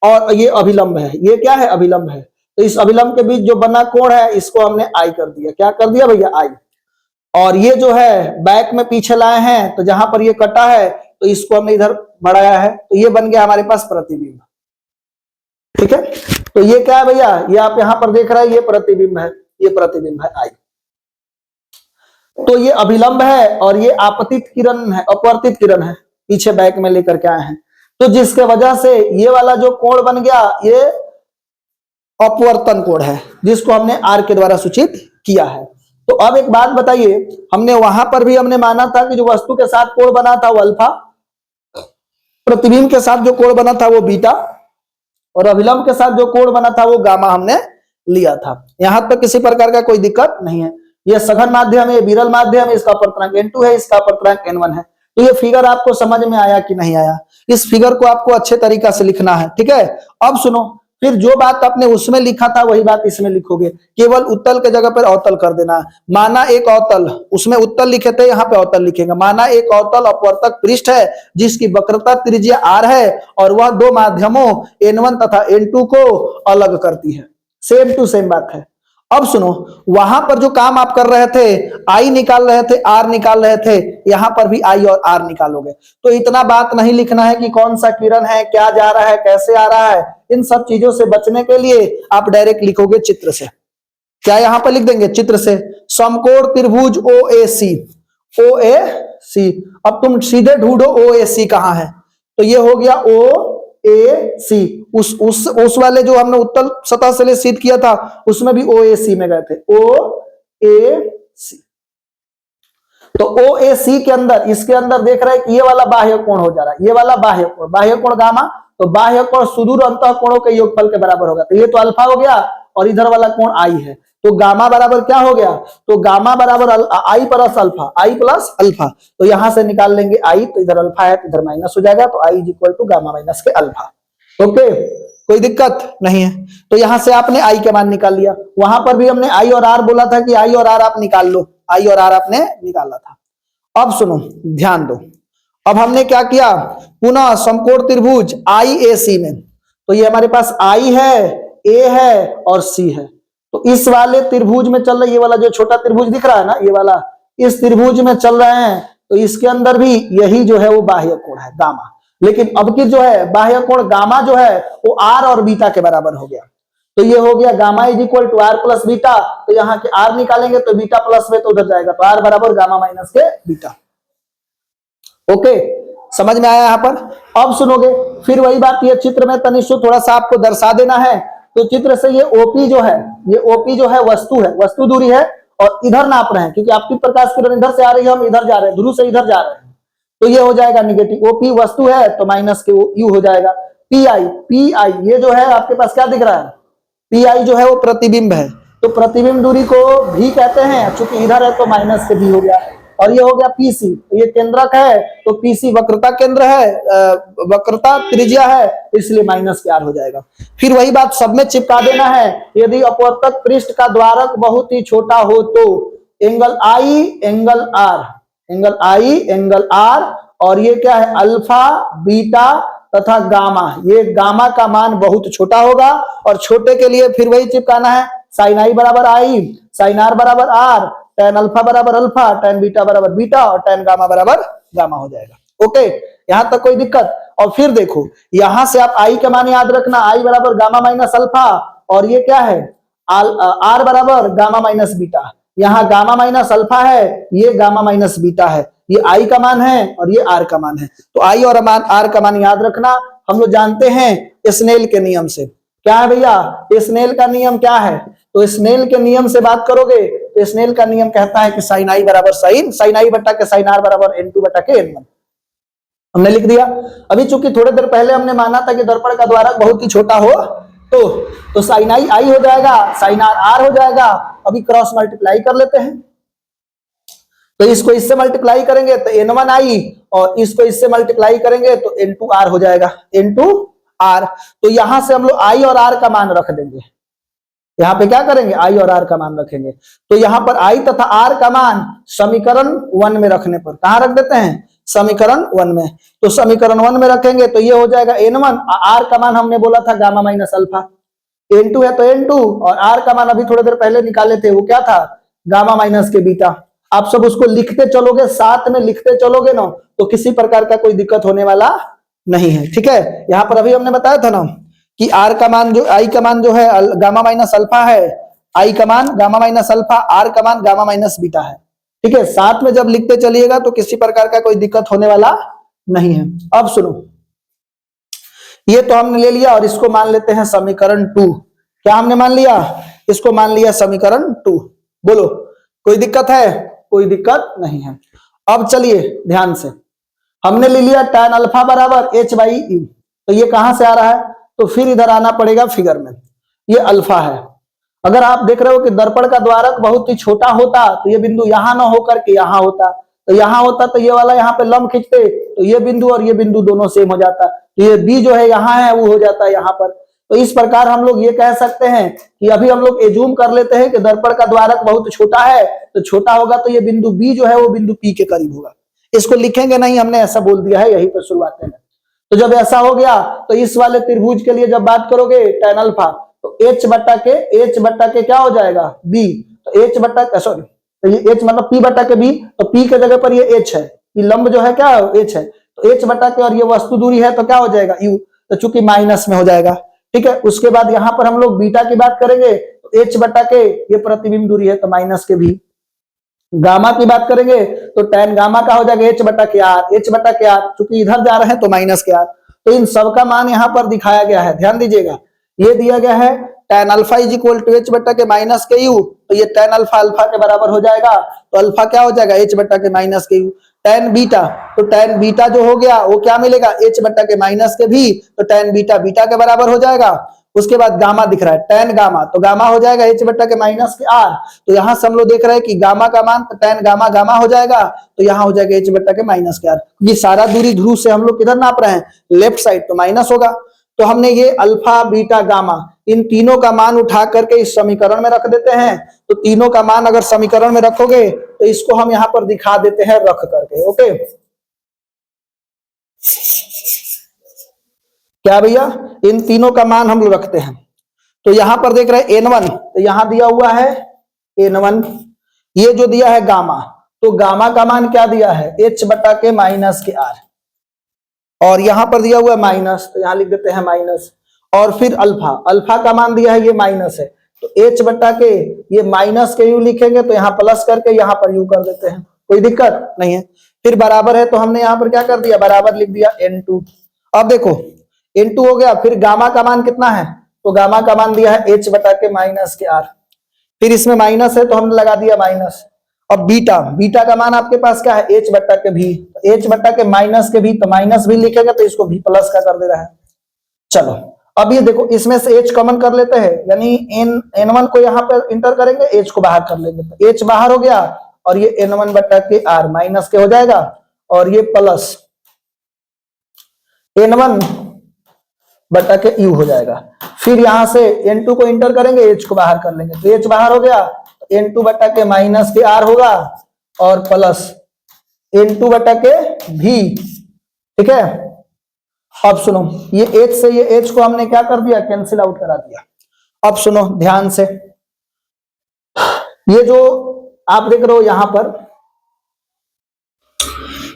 और ये अभिलंब है, ये क्या है, अभिलंब है। तो इस अभिलंब के बीच जो बना कोण है, इसको हमने आई कर दिया। क्या कर दिया भैया, आई। और ये जो है बैक में पीछे लाए हैं, तो जहां पर ये कटा है तो इसको हमने इधर बढ़ाया है, तो ये बन गया हमारे पास प्रतिबिंब, ठीक है। तो ये क्या है भैया, ये आप यहां पर देख रहे हैं, ये प्रतिबिंब है, ये प्रतिबिंब है आई। तो ये अभिलंब है और ये आपतित किरण है, अपवर्तित किरण है, पीछे बैक में लेकर के आए हैं। तो जिसके वजह से ये वाला जो कोण बन गया, ये अपवर्तन कोण है, जिसको हमने आर के द्वारा सूचित किया है। तो अब एक बात बताइए, हमने वहां पर भी हमने माना था कि जो वस्तु के साथ कोण बना था वो अल्फा, प्रतिबिंब के साथ जो कोण बना था वो बीटा, और अभिलंब के साथ जो कोण बना था वो गामा हमने लिया था। यहां तक किसी प्रकार का कोई दिक्कत नहीं है। ये सघन माध्यम है, विरल माध्यम है, इसका अपवर्तनांक n2 है, इसका अपवर्तनांक n1 है। तो ये फिगर आपको समझ में आया कि नहीं आया, इस फिगर को आपको अच्छे तरीका से लिखना है, ठीक है। अब सुनो, फिर जो बात आपने उसमें लिखा था वही बात इसमें लिखोगे, केवल उत्तल के जगह पर अवतल कर देना। माना एक अवतल, उसमें उत्तल लिखे थे, यहाँ पे अवतल लिखेंगे। माना एक अवतल अपवर्तक पृष्ठ है जिसकी वक्रता त्रिज्या r है, और वह दो माध्यमों n1 तथा n2 को अलग करती है। सेम टू सेम बात है। अब सुनो, वहां पर जो काम आप कर रहे थे, आई निकाल रहे थे, आर निकाल रहे थे, यहां पर भी आई और आर निकालोगे। तो इतना बात नहीं लिखना है कि कौन सा किरण है, क्या जा रहा है, कैसे आ रहा है। इन सब चीजों से बचने के लिए आप डायरेक्ट लिखोगे चित्र से। क्या यहां पर लिख देंगे, चित्र से, समकोण त्रिभुज OAC, OAC। अब तुम सीधे ढूंढो OAC कहां है, तो ये हो गया OAC। उस वाले जो हमने उत्तल सतह से सिद्ध किया था उसमें भी OAC में गए थे, OAC। तो OAC के अंदर, इसके अंदर देख रहे हैं कि ये वाला बाह्य कोण हो जा रहा है, ये वाला बाह्य कोण गामा। तो बाह्य कोण सुदूर अंतः कोणों के योगफल के बराबर होगा। तो ये तो अल्फा हो गया, और इधर वाला कोण आई है, तो गामा बराबर क्या हो गया, तो गामा बराबर आई प्लस अल्फा, आई प्लस अल्फा। तो यहां से निकाल लेंगे आई, तो इधर अल्फा है तो इधर माइनस हो जाएगा, तो I is equal to gamma minus के अल्फा। ओके, कोई दिक्कत नहीं है। तो यहां से आपने आई के मान निकाल लिया। वहां पर भी हमने आई और आर बोला था कि आई और आर आप निकाल लो, आई और आर आपने निकाला था। अब सुनो, ध्यान दो, अब हमने क्या किया, पुनः समकोण त्रिभुज IAC में, तो ये हमारे पास आई है, ए है और सी है। तो इस वाले त्रिभुज में चल रहा है, ये वाला जो छोटा त्रिभुज दिख रहा है ना, ये वाला, इस त्रिभुज में चल रहे हैं तो इसके अंदर भी यही जो है वो बाह्य कोण है गामा। लेकिन अब की जो है बाह्य कोण गामा जो है वो आर और बीटा के बराबर हो गया। तो ये हो गया gamma is equal to r plus beta. तो यहाँ के आर निकालेंगे तो बीटा प्लस में तो उधर जाएगा, तो आर बराबर गामा माइनस के बीटा। ओके, समझ में आया यहाँ पर। अब सुनोगे फिर वही बात, ये चित्र में तनिष्ठ थोड़ा सा आपको दर्शा देना है। तो चित्र से ये ओपी जो है, ये ओपी जो है वस्तु दूरी है और इधर नाप रहे हैं क्योंकि आपकी प्रकाश किरण इधर से आ रही है, हम इधर जा रहे हैं, ध्रुव से इधर जा रहे हैं, तो ये हो जाएगा निगेटिव। ओपी वस्तु है तो माइनस के यू हो जाएगा। पी आई ये जो है आपके पास क्या दिख रहा है, पी आई जो है वो प्रतिबिंब है, तो प्रतिबिंब दूरी को भी कहते हैं, चूंकि इधर है तो माइनस के भी हो गया। और ये हो गया पीसी, ये केंद्रक है तो पीसी वक्रता केंद्र है, वक्रता त्रिज्या है, इसलिए माइनस के आर हो जाएगा। फिर वही बात सब में चिपका देना है। यदि अपवर्तक पृष्ठ का द्वारक बहुत ही छोटा हो तो angle i angle r, angle i angle r, और ये क्या है अल्फा बीटा तथा गामा, ये गामा का मान बहुत छोटा होगा। और छोटे के लिए फिर वही चिपकाना है, साइन आई बराबर आई, साइन आर बराबर आर, tan अल्फा बराबर अल्फा, tan बीटा बराबर बीटा और tan गामा बराबर गामा हो जाएगा। ओके, यहां तक कोई दिक्कत। और फिर देखो यहां से आप आई का मान याद रखना, आई बराबर गामा माइनस अल्फा, और ये क्या है आर बराबर गामा माइनस बीटा। यहाँ गामा माइनस अल्फा है, ये गामा माइनस बीटा है, ये आई का मान है और ये आर का मान है। तो आई और आर का मान याद रखना। हम लोग जानते हैं स्नेल के नियम से, क्या है भैया स्नेल का नियम क्या है, तो स्नेल के नियम से बात करोगे तो स्नेल का नियम कहता है कि साइन आई बराबर साइन आई बट्टा के साइन आर बराबर n2 बट्टा के n1। हमने लिख दिया। अभी चूंकि थोड़ी देर पहले हमने माना था कि दर्पण का द्वारक बहुत ही छोटा हो तो साइन आई हो जाएगा, साइन आर हो जाएगा। अभी क्रॉस मल्टीप्लाई कर लेते हैं, तो इसको इससे मल्टीप्लाई करेंगे तो n1 आई, और इसको इससे मल्टीप्लाई करेंगे तो n2 आर हो जाएगा, n2 आर। तो यहां से हम लोग आई और आर का मान रख देंगे, यहाँ पे क्या करेंगे आई और आर का मान रखेंगे। तो यहाँ पर आई तथा आर का मान समीकरण 1 में रखने पर कहां रख देते हैं, समीकरण 1 में। तो समीकरण 1 में रखेंगे तो ये हो जाएगा n1, आर का मान हमने बोला था गामा माइनस अल्फा, n2 है तो n2, और आर का मान अभी थोड़ी देर पहले निकाले थे वो क्या था गामा माइनस के बीटा। आप सब उसको लिखते चलोगे, साथ में लिखते चलोगे ना, तो किसी प्रकार का कोई दिक्कत होने वाला नहीं है। ठीक है, यहाँ पर अभी हमने बताया था ना कि आर का मान जो आई का मान जो है गामा माइनस अल्फा है, आई का मान गामा माइनस अल्फा, आर का मान गामा माइनस बीटा है। ठीक है, साथ में जब लिखते चलिएगा तो किसी प्रकार का कोई दिक्कत होने वाला नहीं है। अब सुनो, ये तो हमने ले लिया और इसको मान लेते हैं समीकरण 2। क्या हमने मान लिया, इसको मान लिया समीकरण 2। बोलो कोई दिक्कत है, कोई दिक्कत नहीं है। अब चलिए ध्यान से, हमने ले लिया tan अल्फा बराबर h/u, तो ये कहां से आ रहा है, तो फिर इधर आना पड़ेगा फिगर में। ये अल्फा है, अगर आप देख रहे हो कि दर्पण का द्वारक बहुत ही छोटा होता तो ये बिंदु यहां ना होकर के यहां होता, तो यहां होता तो ये वाला यहाँ पे लंब खींचते तो ये बिंदु और ये बिंदु दोनों सेम हो जाता, तो ये बी जो है यहाँ है वो हो जाता है यहाँ पर। तो इस प्रकार हम लोग ये कह सकते हैं कि अभी हम लोग एज्यूम कर लेते हैं कि दर्पण का द्वारक बहुत छोटा है, तो छोटा होगा तो ये बिंदु बी जो है वो बिंदु पी के करीब होगा। इसको लिखेंगे नहीं, हमने ऐसा बोल दिया है यही पर शुरुआत में। तो जब ऐसा हो गया तो इस वाले त्रिभुज के लिए जब बात करोगे tan अल्फा, तो h बट्टा के क्या हो जाएगा b, तो h बट्टा सॉरी, तो ये h मतलब p बट्टा के b, तो p के जगह पर ये h है, ये लंब जो है क्या h है, तो h बट्टा के और ये वस्तु दूरी है तो क्या हो जाएगा u, तो चूंकि माइनस में हो जाएगा। ठीक है, उसके बाद यहाँ पर हम लोग बीटा की बात करेंगे तो h बट्टा के ये प्रतिबिंब दूरी है तो माइनस के भी। गामा की बात करेंगे तो tan गामा का हो जाएगा h बट्टा के आर, चूंकि इधर जा रहे हैं तो माइनस के आर। तो इन सब का मान यहाँ पर दिखाया गया है, ध्यान दीजिएगा। ये दिया गया है tan alpha is equal to h बट्टा के माइनस के यू, तो ये tan अल्फा अल्फा के बराबर हो जाएगा, तो अल्फा क्या हो जाएगा h बट्टा के माइनस के यू। tan बीटा, तो tan बीटा जो हो गया वो क्या मिलेगा h बट्टा के माइनस के भी, तो tan बीटा बीटा के बराबर हो जाएगा। उसके बाद गामा दिख रहा है tan गामा, तो गामा हो जाएगा h बट्टा के माइनस के आर, तो यहां से हम लोग देख रहे हैं कि गामा का मान तो tan गामा गामा हो जाएगा, तो यहाँ हो जाएगा h बट्टा के माइनस के आर। ये सारा दूरी ध्रुव से हम लोग किधर नाप रहे हैं, लेफ्ट साइड, तो माइनस होगा। तो हमने ये अल्फा बीटा गामा इन तीनों का मान उठा करके इस समीकरण में रख देते हैं। तो तीनों का मान अगर समीकरण में रखोगे तो इसको हम यहाँ पर दिखा देते हैं रख करके। ओके, क्या भैया, इन तीनों का मान हम लोग रखते हैं। तो यहां पर देख रहे हैं n1, तो यहां दिया हुआ है n1, ये जो दिया है गामा, तो गामा का मान क्या दिया है, h बटा के माइनस के r, और यहां पर दिया हुआ है माइनस, तो यहां लिख देते हैं माइनस, और फिर अल्फा, अल्फा का मान दिया है ये माइनस है, तो h बटा के ये माइनस के u लिखेंगे, तो यहाँ प्लस करके यहाँ पर u कर देते हैं, कोई दिक्कत नहीं है। फिर बराबर है, तो हमने यहाँ पर क्या कर दिया, बराबर लिख दिया n2। अब देखो n2 हो गया, फिर गामा का मान कितना है, तो गामा का मान दिया है h बटा के माइनस के r, फिर इसमें माइनस है तो हमने लगा दिया माइनस। अब बीटा, बीटा का मान आपके पास क्या है, h बटा के भी, h बटा के माइनस के भी, तो माइनस भी लिखेगा तो इसको भी प्लस का कर दे रहा है। चलो अब ये देखो, इसमें से h कॉमन कर लेते हैं, यानी n1 को यहाँ पर इंटर करेंगे, h को बाहर कर लेंगे, तो h बाहर हो गया, और ये n1 बटा के r माइनस के हो जाएगा, और ये प्लस n1 बटा के u हो जाएगा। फिर यहां से n2 को इंटर करेंगे, h को बाहर कर लेंगे, तो h बाहर हो गया, n2 बटा के माइनस के r होगा, और प्लस n2 बटा के v, ठीक है। अब सुनो, ये h से ये h को हमने क्या कर दिया, कैंसिल आउट करा दिया। अब सुनो ध्यान से, ये जो आप देख रहे हो यहां पर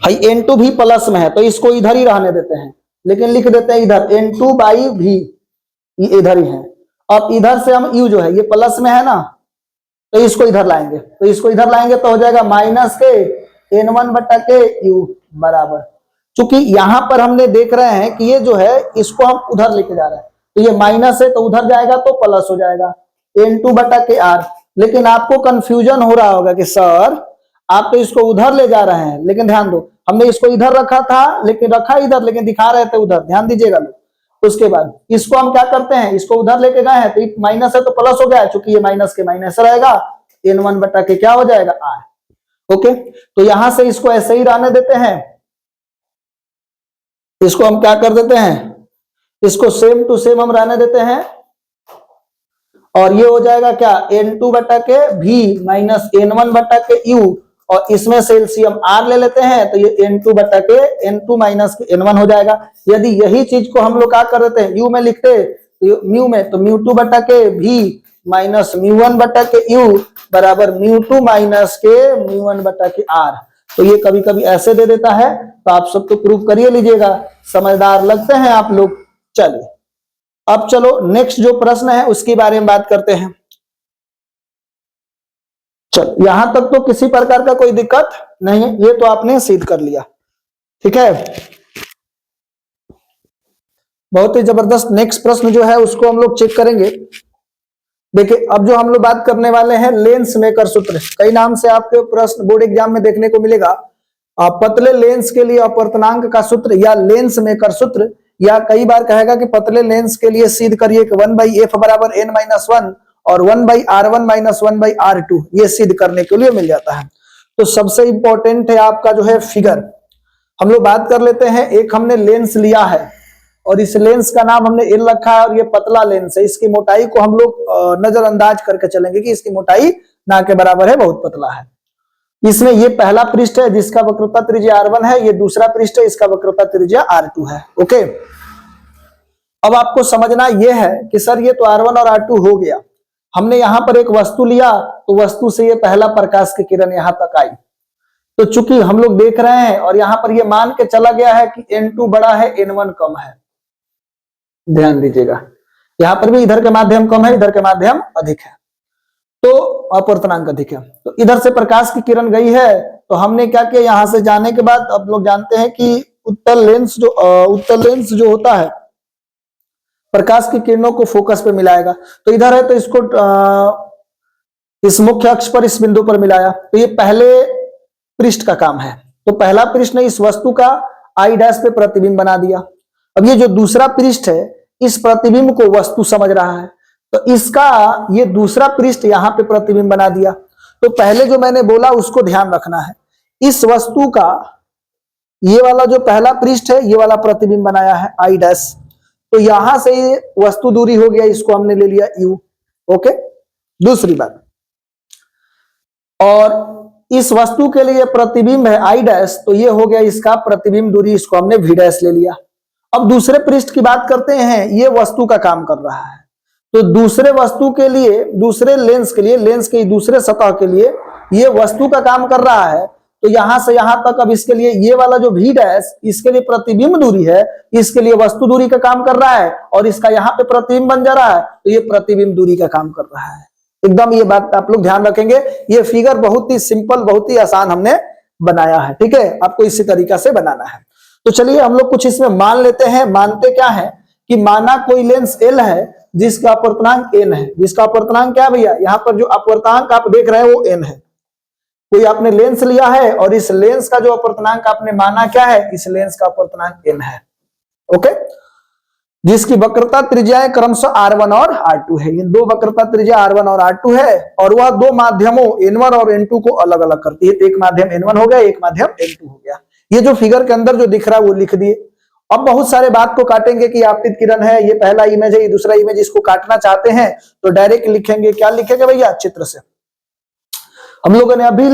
भाई n2 भी प्लस में है, तो इसको इधर ही रहने देते हैं, लेकिन लिख देते हैं इधर n2 बाई v, ये इधर ही है। अब इधर से हम u जो है ये प्लस में है ना, तो इसको इधर लाएंगे, तो इसको इधर लाएंगे तो हो जाएगा माइनस के n1 बटा के u बराबर, चूंकि यहां पर हमने देख रहे हैं कि ये जो है इसको हम उधर लेके जा रहे हैं, तो ये माइनस है तो उधर जाएगा तो प्लस हो जाएगा n2 बटा के r। लेकिन आपको कंफ्यूजन हो रहा होगा कि सर आप तो इसको उधर ले जा रहे हैं, लेकिन ध्यान दो, हमने इसको इधर रखा था, लेकिन रखा इधर, लेकिन दिखा रहे थे उधर, ध्यान दीजिएगा लोग। उसके बाद इसको हम क्या करते हैं, इसको उधर लेके गए हैं, तो माइनस है तो प्लस हो गया, चूंकि ये माइनस के माइनस रहेगा, n1 बटा के क्या हो जाएगा r। ओके, तो यहां से इसको ऐसे ही रहने देते हैं, इसको हम क्या कर देते हैं, इसको सेम टू सेम हम रहने देते हैं, और ये हो जाएगा क्या, n2 बटा के v माइनस n1 बटा के u, और इसमें से एलसीएम r ले लेते हैं, तो ये n2 बटा के n2 माइनस के n1 हो जाएगा। यदि यही चीज को हम लोग क्या कर देते हैं, u में लिखते तो म्यू में, तो म्यू2 बटा के v माइनस म्यू1 बटा के u बराबर म्यू2 माइनस के म्यू1 बटा के r। तो ये कभी कभी ऐसे दे देता है, तो आप सब तो प्रूव करिए लीजिएगा, समझदार लगते हैं आप लोग। चलिए अब चलो नेक्स्ट जो प्रश्न है उसके बारे में बात करते हैं। चलो यहां तक तो किसी प्रकार का कोई दिक्कत नहीं है, ये तो आपने सिद्ध कर लिया, ठीक है, बहुत ही जबरदस्त। नेक्स्ट प्रश्न जो है उसको हम लोग चेक करेंगे। देखिए अब जो हम लोग बात करने वाले हैं लेंस मेकर सूत्र, कई नाम से आपके प्रश्न बोर्ड एग्जाम में देखने को मिलेगा, पतले लेंस के लिए अपवर्तनांक का सूत्र या लेंस मेकर सूत्र, या कई बार कहेगा कि पतले लेंस के लिए सिद्ध करिए कि 1/f बराबर n-1 और 1/r1 माइनस 1/r2, ये सिद्ध करने के लिए मिल जाता है। तो सबसे इंपॉर्टेंट है आपका जो है फिगर, हम लोग बात कर लेते हैं। एक हमने लेंस लिया है और इस लेंस का नाम हमने एल रखा है, और ये पतला लेंस है, इसकी मोटाई को हम लोग नजरअंदाज करके चलेंगे कि इसकी मोटाई ना के बराबर है, बहुत पतला है। इसमें ये पहला पृष्ठ है जिसका वक्रता त्रिज्या r1 है, ये दूसरा पृष्ठ है इसका वक्रता त्रिज्या r2 है। ओके, अब आपको समझना यह है कि सर ये तो r1 और r2 हो गया, हमने यहां पर एक वस्तु लिया, तो वस्तु से ये पहला प्रकाश की किरण यहां तक आई, तो चूंकि हम लोग देख रहे हैं और यहां पर ये मान के चला गया है कि n2 बड़ा है n1 कम है, ध्यान दीजिएगा यहां पर भी इधर के माध्यम कम है, इधर के माध्यम अधिक है, तो अपवर्तनांक अधिक है। तो इधर से प्रकाश की किरण गई है, तो हमने क्या किया, यहां से जाने के बाद अब लोग जानते हैं कि उत्तल लेंस जो होता है प्रकाश की किरणों को फोकस पे मिलाएगा। तो इधर है तो इसको इस मुख्य अक्ष पर इस बिंदु पर मिलाया, तो ये पहले पृष्ठ का काम है। तो पहला पृष्ठ ने इस वस्तु का आई डैश पे प्रतिबिंब बना दिया। अब ये जो दूसरा पृष्ठ है इस प्रतिबिंब को वस्तु समझ रहा है, तो इसका ये दूसरा पृष्ठ यहाँ पे प्रतिबिंब बना दिया। तो पहले जो मैंने बोला उसको ध्यान रखना है, इस वस्तु का ये वाला जो पहला पृष्ठ है ये वाला प्रतिबिंब बनाया है आई डैश, तो यहां से ये वस्तु दूरी हो गया, इसको हमने ले लिया u। ओके, दूसरी बात, और इस वस्तु के लिए प्रतिबिंब है आई डैश, तो ये हो गया इसका प्रतिबिंब दूरी, इसको हमने v डैश ले लिया। अब दूसरे पृष्ठ की बात करते हैं, ये वस्तु का काम कर रहा है, तो दूसरे वस्तु के लिए, दूसरे लेंस के लिए, लेंस के दूसरे सतह के लिए ये वस्तु का काम कर रहा है, तो यहां से यहां तक अब इसके लिए ये वाला जो v डैश इसके लिए प्रतिबिंब दूरी है, इसके लिए वस्तु दूरी का काम कर रहा है और इसका यहाँ पे प्रतिबिंब बन जा रहा है, तो ये प्रतिबिंब दूरी का काम कर रहा है। एकदम ये बात आप लोग ध्यान रखेंगे। ये फिगर बहुत ही सिंपल, बहुत ही आसान हमने बनाया है, ठीक है। आपको इसी तरीका से बनाना है। तो चलिए हम लोग कुछ इसमें मान लेते हैं। मानते क्या है कि माना कोई लेंस L है जिसका अपवर्तनांक n है। जिसका अपवर्तनांक क्या भैया, यहाँ पर जो अपवर्तनांक आप देख रहे हैं वो n है। कोई आपने लेंस लिया है और इस लेंस का जो अपवर्तनांक आपने माना क्या है, इस लेंस का अपवर्तनांक n है। ओके, जिसकी वक्रता त्रिज्याएं क्रमशः R1 और R2 है। इन दो वक्रता त्रिज्या R1 और R2 है और वह दो माध्यमों N1 और N2 को अलग अलग करती है। एक माध्यम N1 हो गया, एक माध्यम N2 हो गया। ये जो फिगर के अंदर जो दिख रहा है वो लिख दिए। अब बहुत सारे बात को काटेंगे कि आपतित किरण है, ये पहला इमेज है, ये दूसरा इमेज, इसको काटना चाहते हैं तो डायरेक्ट लिखेंगे। क्या लिखेंगे भैया, चित्र से। हम लोगों ने अभी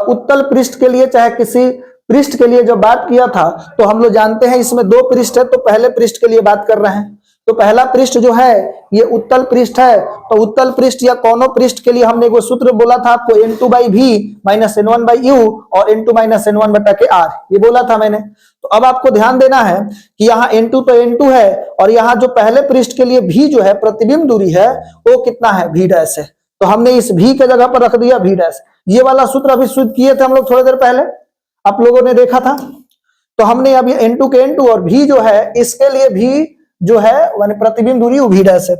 उत्तल पृष्ठ के लिए चाहे किसी पृष्ठ के लिए जब बात किया था तो हम लोग जानते हैं इसमें दो पृष्ठ है, तो पहले पृष्ठ के लिए बात कर रहे हैं। तो पहला पृष्ठ जो है ये उत्तल पृष्ठ है। तो उत्तल पृष्ठ या कोनों पृष्ठ के लिए हमने वो सूत्र बोला था आपको, N2/V माइनस N1/U और N2 माइनस N1 बटा के R, ये बोला था मैंने। तो अब आपको ध्यान देना है कि यहाँ N2 तो N2 है और यहाँ जो पहले पृष्ठ के लिए V जो है प्रतिबिंब दूरी है वो कितना है, V डैश है। तो हमने इस V के जगह पर रख दिया V डैश। ये वाला सूत्र अभी शुद्ध किए थे हम लोग थोड़ी देर पहले, आप लोगों ने देखा था। तो हमने अब ये N2 के N2 और V जो है इसके लिए V जो है माने प्रतिबिंब दूरी V डैश है।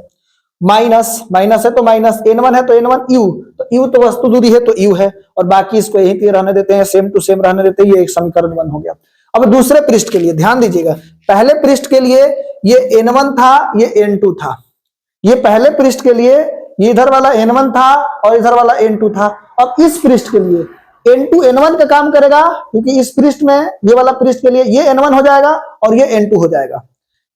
माइनस माइनस है तो माइनस, N1 है तो N1 U, तो U तो वस्तु दूरी है तो U है और बाकी इसको यहीं रहने देते हैं, सेम टू सेम रहने देते हैं। ये एक समीकरण 1 हो गया। अब दूसरे पृष्ठ के लिए ध्यान दीजिएगा। पहले पृष्ठ के लिए ये N1 था, ये N2 था। ये पहले पृष्ठ के लिए ये इधर वाला N1 था और इधर वाला N2 था। अब इस पृष्ठ के लिए N2 N1 का काम करेगा क्योंकि इस पृष्ठ में ये वाला पृष्ठ के लिए ये N1 हो जाएगा और ये N2 हो जाएगा।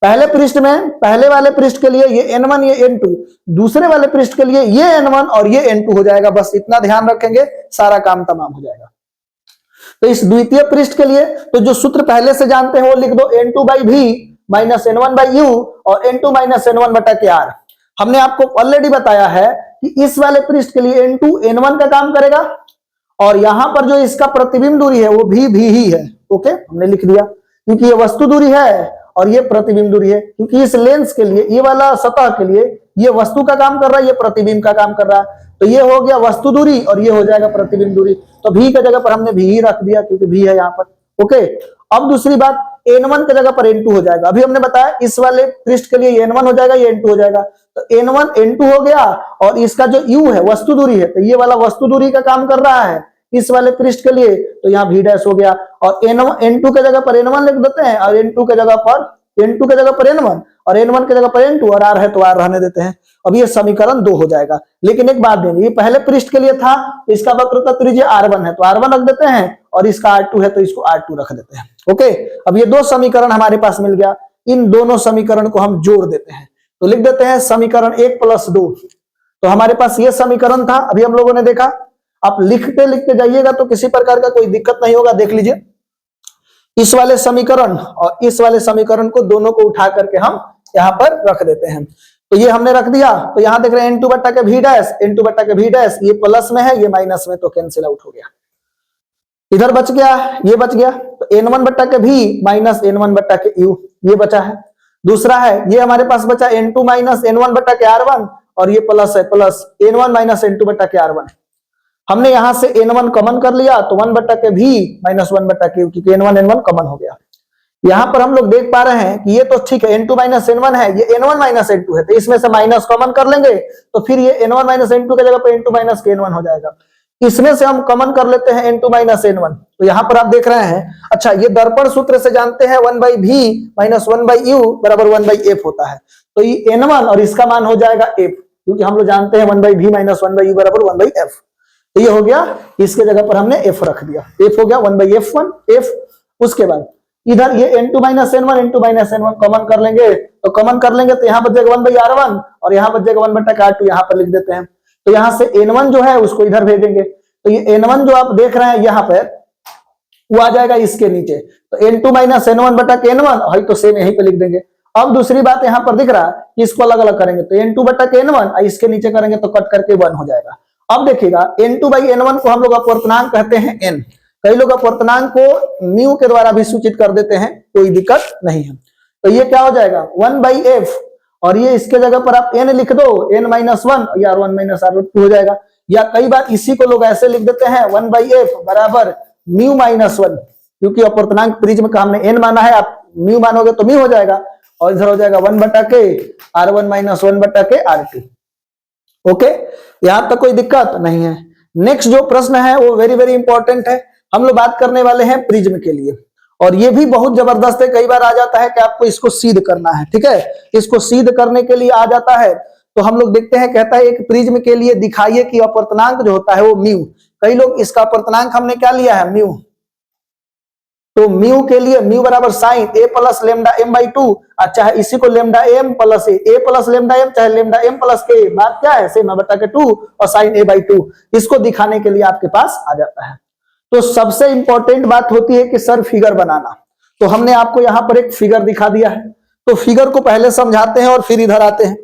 पहले पृष्ठ में पहले वाले पृष्ठ के लिए ये N1 ये N2, दूसरे वाले पृष्ठ के लिए ये N1 और ये N2 हो जाएगा। बस इतना ध्यान रखेंगे, सारा काम तमाम हो जाएगा। तो इस द्वितीय पृष्ठ के लिए तो जो सूत्र पहले से जानते हैं वो लिख दो, N2/V माइनस N1/U और N2 माइनस N1 बटा के R। हमने आपको ऑलरेडी बताया है कि इस वाले पृष्ठ के लिए N2 N1 का काम करेगा और यहां पर जो इसका प्रतिबिंब दूरी है वो V ही है। ओके, हमने लिख दिया क्योंकि ये वस्तु दूरी है और ये प्रतिबिंब दूरी है। क्योंकि इस लेंस के लिए ये वाला सतह के लिए ये वस्तु का काम कर रहा है, ये प्रतिबिंब का काम कर रहा है। तो ये हो गया वस्तु दूरी और ये हो जाएगा प्रतिबिंब दूरी। तो V की जगह पर हमने V ही रख दिया क्योंकि V है यहाँ पर। ओके, अब दूसरी बात, N1 की जगह पर N2 हो जाएगा। अभी हमने बताया इस वाले पृष्ठ के लिए N1 हो जाएगा, ये N2 हो जाएगा। तो N1 N2 हो गया और इसका जो U है वस्तु दूरी है, तो ये वाला वस्तु दूरी का काम कर रहा है इस वाले पृष्ठ के लिए, तो यहाँ V डैश हो गया। और N2 के जगह पर N1 लिख देते हैं और N2 के जगह पर N1 और N1 के जगह पर N2 और R है तो R रहने देते हैं। अब ये समीकरण 2 हो जाएगा। लेकिन एक बात देंगे, ये पहले पृष्ठ के लिए था, इसका वक्रता त्रिज्या R1 है तो R1 रख देते हैं और इसका R2 है तो इसको R2 रख देते हैं। ओके, अब ये दो समीकरण हमारे पास मिल गया। इन दोनों समीकरण को हम जोड़ देते हैं तो लिख देते हैं समीकरण 1 + 2। तो हमारे पास ये समीकरण था, अभी हम लोगों ने देखा। आप लिखते लिखते जाइएगा तो किसी प्रकार का कोई दिक्कत नहीं होगा। देख लीजिए, इस वाले समीकरण और इस वाले समीकरण को दोनों को उठा करके हम यहाँ पर रख देते हैं। तो ये हमने रख दिया। तो यहाँ देख रहे हैं N2 बटा के V डैश, N2 बटा के V डैश, ये प्लस में है ये माइनस में, तो कैंसिल आउट हो गया। इधर बच गया, ये बच गया। तो N1 बटा के V माइनस N1 बटा के U, ये बचा है। दूसरा है ये हमारे पास बचा N2 माइनस N1 बटा के R1 और ये प्लस है, प्लस N1 माइनस N2 बटा के R1। हमने यहां से N1 कॉमन कर लिया तो 1 बटा के V माइनस 1 बटा के U, क्योंकि N1 N1 कॉमन हो गया। यहां पर हम लोग देख पा रहे हैं कि ये तो ठीक है, N2 माइनस N1 है, ये N1 माइनस N2 है, तो इसमें से माइनस कॉमन कर लेंगे तो फिर ये N1 माइनस N2 की जगह पे N2 माइनस N1 हो जाएगा। इसमें से हम कॉमन कर लेते हैं N2 माइनस N1। तो यहाँ पर आप देख रहे हैं, अच्छा ये दर्पण सूत्र से जानते हैं 1/V माइनस 1/U बराबर 1/F होता है। तो ये N1 और इसका मान हो जाएगा F, क्योंकि हम लोग जानते हैं 1/V माइनस 1/U बराबर 1/F। तो ये हो गया, इसके जगह पर हमने F रख दिया, F हो गया 1/F1 F। उसके बाद इधर ये N2 माइनस N1 कॉमन कर लेंगे, तो कॉमन कर लेंगे तो यहाँ बच जाएगा 1/R1 और यहाँ बच जाएगा 1 बटा R2, यहाँ पर लिख देते हैं। तो यहाँ से N1 जो है उसको इधर भेजेंगे, तो ये N1 जो आप देख रहे हैं यहाँ पर वो आ जाएगा इसके नीचे। तो N2 माइनस N1 बटा के N1 वही तो सेम यहीं पे लिख देंगे। अब दूसरी बात यहाँ पर दिख रहा है कि इसको अलग अलग करेंगे तो N2 बटा के N1 इसके नीचे करेंगे तो कट करके 1 हो जाएगा। अब देखिएगा N2/N1 को हम लोग अपवर्तनांक कहते हैं N। कई लोग अपवर्तनांक को म्यू के द्वारा भी सूचित कर देते हैं, कोई दिक्कत नहीं है। तो ये क्या हो जाएगा 1/f, और ये इसके जगह पर आप n लिख दो, n-1 या r1 - r2 हो जाएगा। या कई बार इसी को लोग ऐसे लिख देते हैं 1/f बराबर μ-1, क्योंकि अपवर्तनांक प्रिज्म का हमने n माना है, आप म्यू मानोगे तो म्यू हो जाएगा, और इधर हो जाएगा 1/k r1 - 1/k r2। Okay, यहां तक कोई दिक्कत नहीं है। नेक्स्ट जो प्रश्न है वो वेरी वेरी इंपॉर्टेंट है, हम लोग बात करने वाले हैं प्रिज्म के लिए, और ये भी बहुत जबरदस्त है। कई बार आ जाता है कि आपको इसको सिद्ध करना है, ठीक है, इसको सिद्ध करने के लिए आ जाता है। तो हम लोग देखते हैं, कहता है एक प्रिज्म के लिए दिखाइए कि अपवर्तनांक जो होता है वो म्यू। कई लोग इसका अपवर्तनांक हमने क्या लिया है म्यू, तो म्यू के लिए म्यू बराबर sign a plus lambda m/2, अच्छा है इसी को lambda m plus a plus lambda m चाहे लेमडा m प्लस k, बात क्या है सेम बटा के 2 और साइन a/2, इसको दिखाने के लिए आपके पास आ जाता है। तो सबसे इंपॉर्टेंट बात होती है कि सर फिगर बनाना, तो हमने आपको यहां पर एक फिगर दिखा दिया है, तो फिगर को पहले समझाते हैं और फिर इधर आते हैं।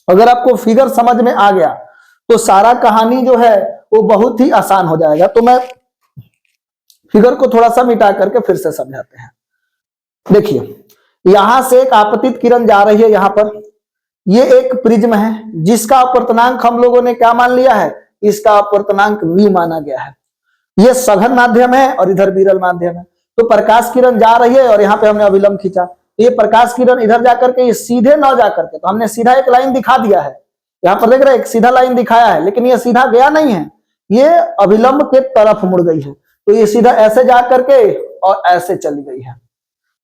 अगर आपको फिगर समझ में आ गया तो सारा कहानी जो है वो बहुत ही आसान हो जाएगा। तो मैं फिगर को थोड़ा सा मिटा करके फिर से समझाते हैं। देखिए यहां से एक आपतित किरण जा रही है, यहां पर ये एक प्रिज्म है जिसका अपवर्तनांक हम लोगों ने क्या मान लिया है, इसका अपवर्तनांक म्यू माना गया है। ये सघन माध्यम है और इधर विरल माध्यम है, तो प्रकाश किरण जा रही है और यहाँ पे हमने अभिलंब खींचा, तो ये प्रकाश किरण इधर जाकर के ये सीधे न जाकर के, तो हमने सीधा एक लाइन दिखा दिया है, यहाँ पर देख रहे हैं एक सीधा लाइन दिखाया है, लेकिन ये सीधा गया नहीं है, ये अभिलंब के तरफ मुड़ गई है। तो ये सीधा ऐसे जा करके और ऐसे चली गई है,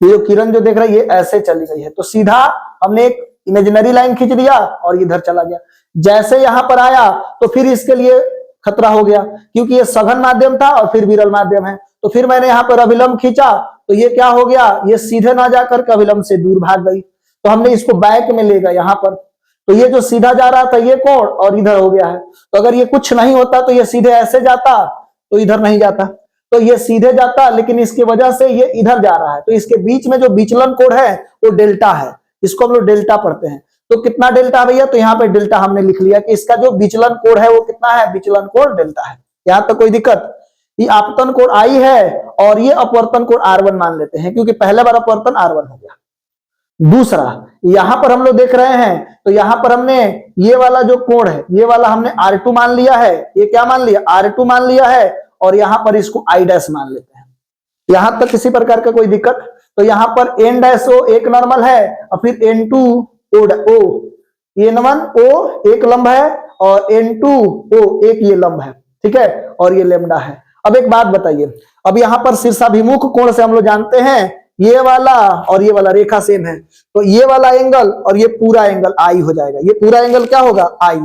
ये जो किरण जो देख रहे हैं ये ऐसे चली गई है। तो सीधा हमने एक इमेजिनरी लाइन खींच दिया और इधर चला गया, जैसे यहां पर आया तो फिर इसके लिए खतरा हो गया, क्योंकि ये सघन माध्यम था और फिर विरल माध्यम है। तो फिर मैंने यहाँ पर अभिलंब खींचा, तो ये क्या हो गया, ये सीधे ना जाकर के अभिलंब से दूर भाग गई, तो हमने इसको बैक में ले गया यहाँ पर, तो ये जो सीधा जा रहा था ये कोण और इधर हो गया है। तो अगर ये कुछ नहीं होता तो ये सीधे ऐसे जाता तो इधर नहीं जाता, तो ये सीधे जाता, लेकिन इसकी वजह से ये इधर जा रहा है, तो इसके बीच में जो विचलन कोण है वो डेल्टा है, इसको हम लोग डेल्टा पढ़ते हैं। तो कितना डेल्टा भैया, तो यहाँ पे डेल्टा हमने लिख लिया कि इसका जो विचलन कोण है वो कितना है, विचलन कोण डेल्टा है। यहाँ तक कोई दिक्कत, ये आपतन कोण आई है और ये अपवर्तन कोण r1 मान लेते हैं, क्योंकि पहले बार अपवर्तन r1 हो गया। दूसरा यहां पर हम लोग देख रहे हैं, तो यहां पर हमने ये वाला जो कोण है ये वाला हमने r2 मान लिया है, ये क्या मान लिया, r2 मान लिया है, और यहां पर इसको i डैश मान लेते हैं। यहां तक किसी प्रकार का कोई दिक्कत, तो यहां पर n डैश ओ एक नॉर्मल है और फिर n2 ओ, n1 ओ एक लंब है और n2 ओ एक ये लंब है, ठीक है, और ये लेमडा है। अब एक बात बताइए, अब यहां पर शीर्षाभिमुख कोण से हम लोग जानते हैं ये वाला और ये वाला रेखा सेम है, तो ये वाला एंगल और ये पूरा एंगल आई हो जाएगा, ये पूरा एंगल क्या होगा आई,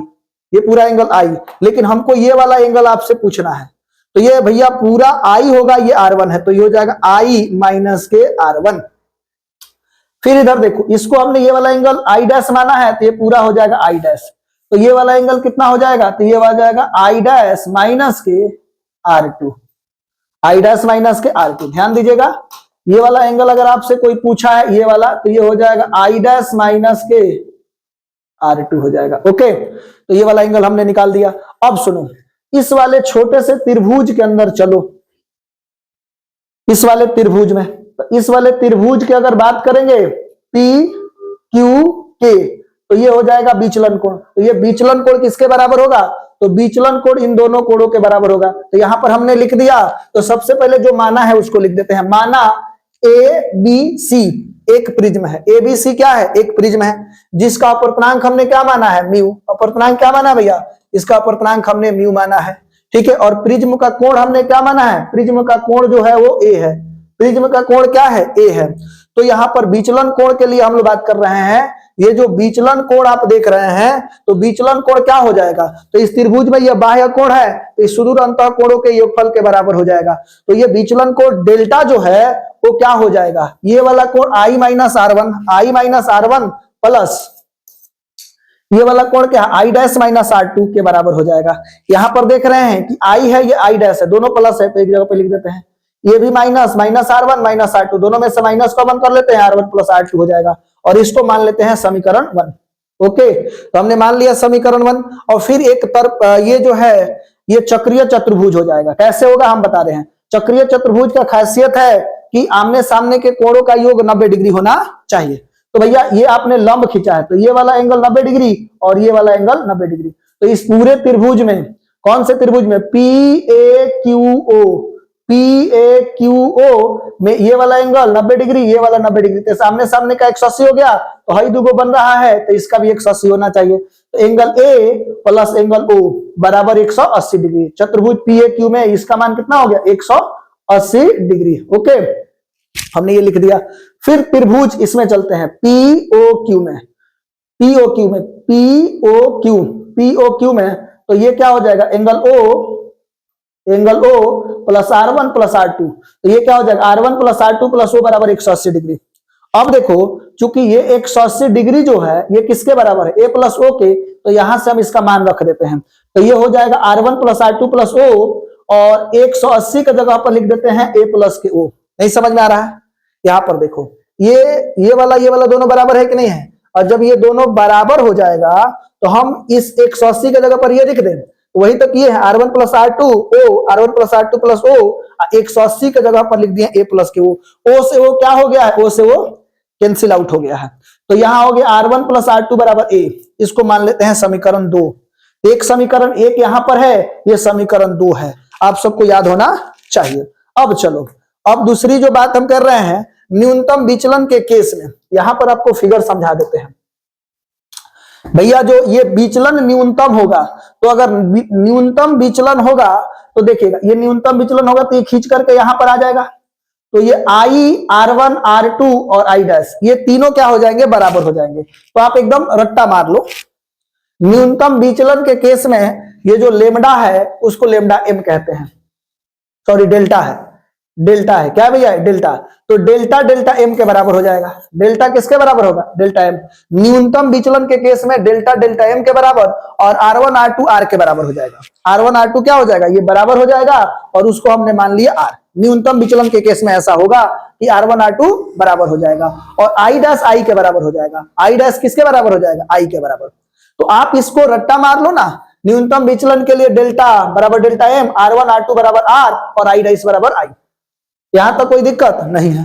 ये पूरा एंगल आई। लेकिन हमको ये वाला एंगल आपसे पूछना है, तो ये भैया पूरा आई होगा, ये r1 है, तो ये हो जाएगा i माइनस के r1। फिर इधर देखो, इसको हमने ये वाला एंगल i डैश माना है, तो ये पूरा हो जाएगा i डैश, तो ये वाला एंगल कितना हो जाएगा, तो ये हो जाएगा i डैश माइनस के r2, i डैश माइनस के r2। ध्यान दीजिएगा, ये वाला एंगल अगर आपसे कोई पूछा है ये वाला, तो ये हो जाएगा i डैश माइनस के r2 हो जाएगा। ओके, तो ये वाला एंगल हमने निकाल दिया। अब सुनो, इस वाले छोटे से त्रिभुज के अंदर चलो, इस वाले त्रिभुज में, तो इस वाले त्रिभुज की अगर बात करेंगे P Q K, तो ये हो जाएगा विचलन कोण। तो ये विचलन कोण किसके बराबर होगा, तो विचलन कोण इन दोनों कोणों के बराबर होगा। तो यहां पर हमने लिख दिया, तो सबसे पहले जो माना है उसको लिख देते हैं। माना ABC एक प्रिज्म है, ABC क्या है, एक प्रिज्म है जिसका अपवर्तनांक हमने क्या माना है म्यू। अपवर्तनांक क्या माना भैया, इसका अपवर्तनांक हमने म्यू माना है, ठीक है। और प्रिज्म का कोण हमने क्या माना है, प्रिज्म का कोण जो है वो A है, प्रिज्म का कोण क्या है A है। तो यहाँ पर विचलन कोण के लिए हम लोग बात कर रहे हैं, ये जो विचलन कोण आप देख रहे हैं, तो विचलन कोण क्या हो जाएगा, तो इस त्रिभुज में ये बाह्य कोण है, तो इस सुदूर अंतः कोणों के योगफल के बराबर हो जाएगा। तो ये विचलन कोण डेल्टा जो है वो क्या हो जाएगा, ये वाला कोण i माइनस r1 प्लस ये वाला कोण क्या है i डैश माइनस r2 के बराबर हो जाएगा। यहाँ पर देख रहे हैं कि i है ये i डैश है, दोनों प्लस है, तो एक जगह पे लिख देते हैं। ये भी माइनस r1 माइनस r2, दोनों में से माइनस कॉमन कर लेते हैं, r1 प्लस r2 हो जाएगा, और इसको मान लेते हैं समीकरण 1। ओके, तो हमने मान लिया समीकरण 1। और फिर एक तरफ ये जो है ये चक्रीय चतुर्भुज हो जाएगा। कैसे होगा हम बता रहे हैं। चक्रीय चतुर्भुज का खासियत है कि आमने सामने के कोणों का योग 90 डिग्री होना चाहिए। तो भैया ये आपने लंब खींचा है तो ये वाला एंगल 90 डिग्री और ये वाला एंगल 90 डिग्री। तो इस पूरे त्रिभुज में, कौन से त्रिभुज में, PAQO में ये वाला एंगल 90 डिग्री, ये वाला 90 डिग्री, तो सामने सामने का 180 हो गया, तो हाई दुगो बन रहा है तो इसका भी 180 होना चाहिए। तो angle A plus angle O बराबर 180 डिग्री। चतुर्भुज PAQ में इसका मान कितना हो गया, 180 डिग्री। ओके, हमने ये लिख दिया। फिर त्रिभुज इसमें चलते हैं POQ में। POQ में तो ये क्या हो जाएगा, angle O plus R1 plus R2, तो ये क्या हो जाएगा, R1 plus R2 plus O बराबर 180 डिग्री। अब देखो चूंकि ये 180 डिग्री जो है ये किसके बराबर है, A प्लस O के, तो यहां से हम इसका मान रख देते हैं। तो ये हो जाएगा R1 plus R2 plus O और 180 की जगह पर लिख देते हैं A प्लस के O। नहीं समझ में आ रहा है। यहां पर देखो ये वाला दोनों बराबर है कि नहीं है, और जब ये दोनों बराबर हो जाएगा तो हम इस 180 की जगह पर ये लिख दें, वही तक ये है R1 plus R2 O, R1 plus R2 plus O, 180 की जगह पर लिख दिए A प्लस के O से O क्या हो गया है, O से O कैंसिल आउट हो गया है। तो यहां हो गया R1 प्लस R2 बराबर A, इसको मान लेते हैं समीकरण 2। एक समीकरण 1 यहां पर है, ये समीकरण 2 है, आप सबको याद होना चाहिए। अब चलो, अब दूसरी जो बात हम कर रहे हैं न्यूनतम विचलन के केस में, यहां पर आपको फिगर समझा देते हैं। भैया जो ये विचलन न्यूनतम होगा, तो अगर न्यूनतम विचलन होगा तो देखिएगा ये न्यूनतम विचलन होगा तो ये खींच करके यहां पर आ जाएगा, तो ये I, R1, R2 और I डैश ये तीनों क्या हो जाएंगे, बराबर हो जाएंगे। तो आप एकदम रट्टा मार लो, न्यूनतम विचलन के केस में ये जो लेमडा है उसको लेमडा M कहते हैं, सॉरी डेल्टा है क्या भैया, डेल्टा। तो डेल्टा M के बराबर हो जाएगा। डेल्टा किसके बराबर होगा, डेल्टा M। न्यूनतम विचलन के केस में डेल्टा M के बराबर और R1 R2 R के बराबर हो जाएगा। R1 R2 क्या हो जाएगा, ये बराबर हो जाएगा और उसको हमने मान लिया R। न्यूनतम विचलन के केस में ऐसा होगा कि R1 R2 बराबर हो जाएगा और I डैश I के बराबर हो जाएगा। I डैश किसके बराबर हो जाएगा, I के बराबर। तो आप इसको रट्टा मार लो ना, न्यूनतम विचलन के लिए डेल्टा बराबर डेल्टा M, R1 R2 बराबर R और I डैश बराबर I। यहां तक कोई दिक्कत नहीं है।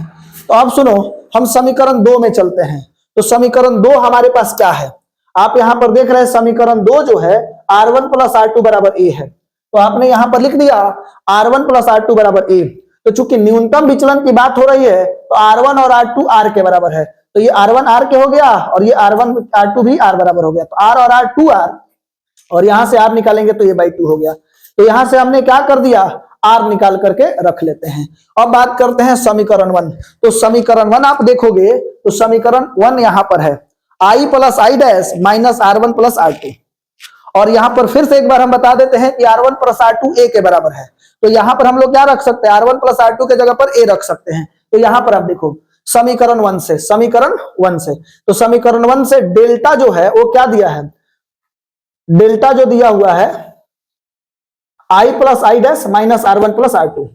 तो अब सुनो, हम समीकरण 2 में चलते हैं। तो समीकरण 2 हमारे पास क्या है, आप यहां पर देख रहे हैं समीकरण 2 जो है R1 प्लस R2 बराबर A है, तो आपने यहां पर लिख दिया R1 प्लस R2 बराबर A। तो चूंकि न्यूनतम विचलन की बात हो रही है तो R1 और R2 R के बराबर है, तो ये R1 R के हो गया और ये R1 R2 भी R बराबर हो गया। तो R और R 2R और यहां से R निकालेंगे तो ये बाई 2 हो गया। तो यहां से हमने क्या कर दिया, R निकाल करके रख लेते हैं। अब बात करते हैं समीकरण 1। तो समीकरण 1 आप देखोगे तो समीकरण 1 यहां पर है I plus I dash minus R1 plus R2, और यहां पर फिर से एक बार हम बता देते हैं कि R1 प्लस R2 A के बराबर है। तो यहां पर हम लोग क्या रख सकते हैं, R1 प्लस R2 के जगह पर A रख सकते हैं। तो यहां पर आप देखो समीकरण 1 से, तो समीकरण 1 से डेल्टा जो है वो क्या दिया है, डेल्टा जो दिया हुआ है I plus I dash minus R1 plus R2।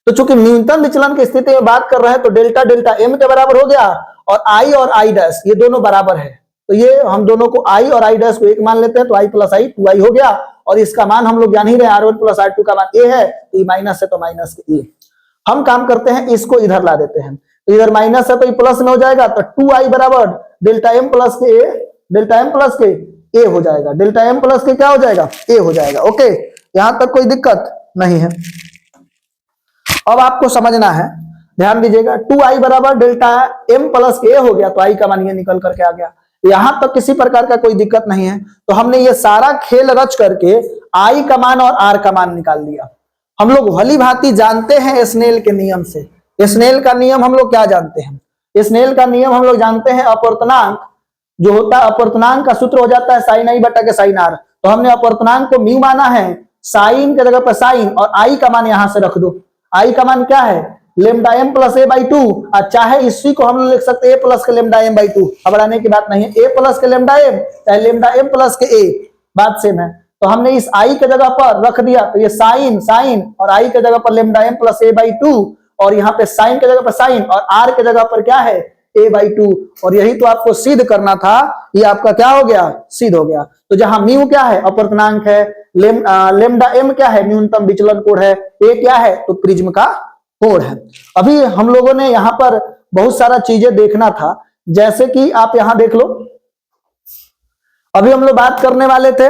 तो चूंकि न्यूनतम विचलन की स्थिति में बात कर रहे हैं तो डेल्टा M के बराबर हो गया और I और I डैश ये दोनों बराबर है, तो ये हम दोनों को I और I डैश को एक मान लेते हैं, तो I प्लस I 2I हो गया और इसका मान हम लोग जान ही रहे R1 प्लस R2 का मान A है, तो ये माइनस है तो माइनस के A। हम काम करते हैं इसको इधर ला देते हैं, तो इधर माइनस है तो ये प्लस में हो जाएगा, तो 2I बराबर डेल्टा M प्लस के A हो जाएगा। डेल्टा M प्लस के क्या हो जाएगा, A हो जाएगा। ओके, यहां तक कोई दिक्कत नहीं है। अब आपको समझना है, ध्यान दीजिएगा, 2I बराबर डेल्टा M प्लस के हो गया, तो I का मान ये निकल करके आ गया। यहां तक किसी प्रकार का कोई दिक्कत नहीं है। तो हमने ये सारा खेल रच करके I का मान और R का मान निकाल लिया। हम लोग भली भांति जानते हैं स्नेल के नियम से। स्नेल का नियम हम लोग क्या जानते हैं, स्नेल का नियम हम लोग जानते हैं अपवर्तनांक जो होता है, अपवर्तनांक का सूत्र हो जाता है साइन I बटा के साइन R। तो हमने अपवर्तनांक को म्यू माना है, साइन के जगह पर साइन और I का मान यहां से रख दो। I का मान क्या है, lambda M plus A by 2, और चाहे इसी को हम लोग लिख सकते हैं A प्लस के लेमडा M बाई 2, घबराने की बात नहीं है। A प्लस के लेमडा M चाहे लेमडा M प्लस के A, बात सेम है। तो हमने इस I के जगह पर रख दिया, तो ये साइन और I के जगह पर lambda M plus A by 2 और यहाँ पे साइन के जगह पर साइन और R के जगह पर क्या है, A बाई 2। और यही तो आपको सिद्ध करना था, ये आपका क्या हो गया, सिद्ध हो गया। तो जहां म्यू क्या है, अपवर्तनांक है, लेमडा एम क्या है, न्यूनतम विचलन कोण है, ए क्या है, तो प्रिज्म का कोण है। अभी हम लोगों ने यहाँ पर बहुत सारा चीजें देखना था, जैसे कि आप यहां देख लो, अभी हम लोग बात करने वाले थे,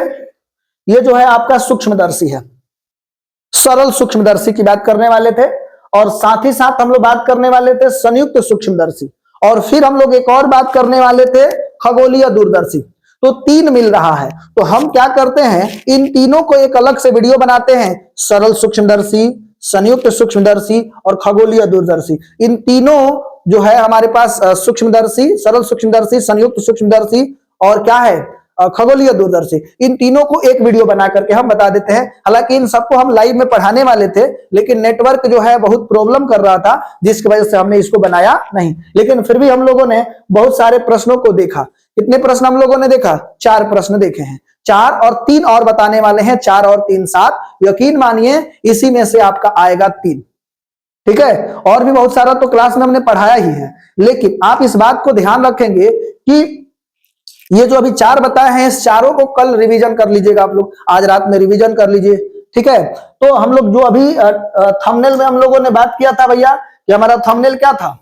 ये जो है आपका सूक्ष्मदर्शी है, सरल सूक्ष्मदर्शी की बात करने वाले थे, और साथ ही साथ हम लोग बात करने वाले थे संयुक्त सूक्ष्मदर्शी, और फिर हम लोग एक और बात करने वाले थे खगोलीय दूरदर्शी। तो तीन मिल रहा है, तो हम क्या करते हैं, इन तीनों को एक अलग से वीडियो बनाते हैं, सरल सूक्ष्मदर्शी, संयुक्त सूक्ष्मदर्शी और खगोलीय दूरदर्शी। इन तीनों जो है हमारे पास सूक्ष्मदर्शी, सरल सूक्ष्मदर्शी, संयुक्त सूक्ष्मदर्शी और क्या है खगोलीय दूरदर्शी, इन तीनों को एक वीडियो बना करके हम बता देते हैं। हालांकि इन सबको हम लाइव में पढ़ाने वाले थे, लेकिन नेटवर्क जो है बहुत प्रॉब्लम कर रहा था, जिसकी वजह से हमने इसको बनाया नहीं। लेकिन फिर भी हम लोगों ने बहुत सारे प्रश्नों को देखा। कितने प्रश्न हम लोगों ने देखा, 4 प्रश्न देखे हैं, 4 और 3 और बताने वाले हैं, 4 और 3 7। यकीन मानिए इसी में से आपका आएगा 3। ठीक है, और भी बहुत सारा तो क्लास में हमने पढ़ाया ही है, लेकिन आप इस बात को ध्यान रखेंगे कि ये जो अभी 4 बताए हैं, इस चारों को कल रिवीजन कर लीजिएगा आप लोग, आज रात में रिवीजन कर लीजिए। ठीक है, तो हम लोग जो अभी थंबनेल में हम लोगों ने बात किया था भैया, कि हमारा थंबनेल क्या था,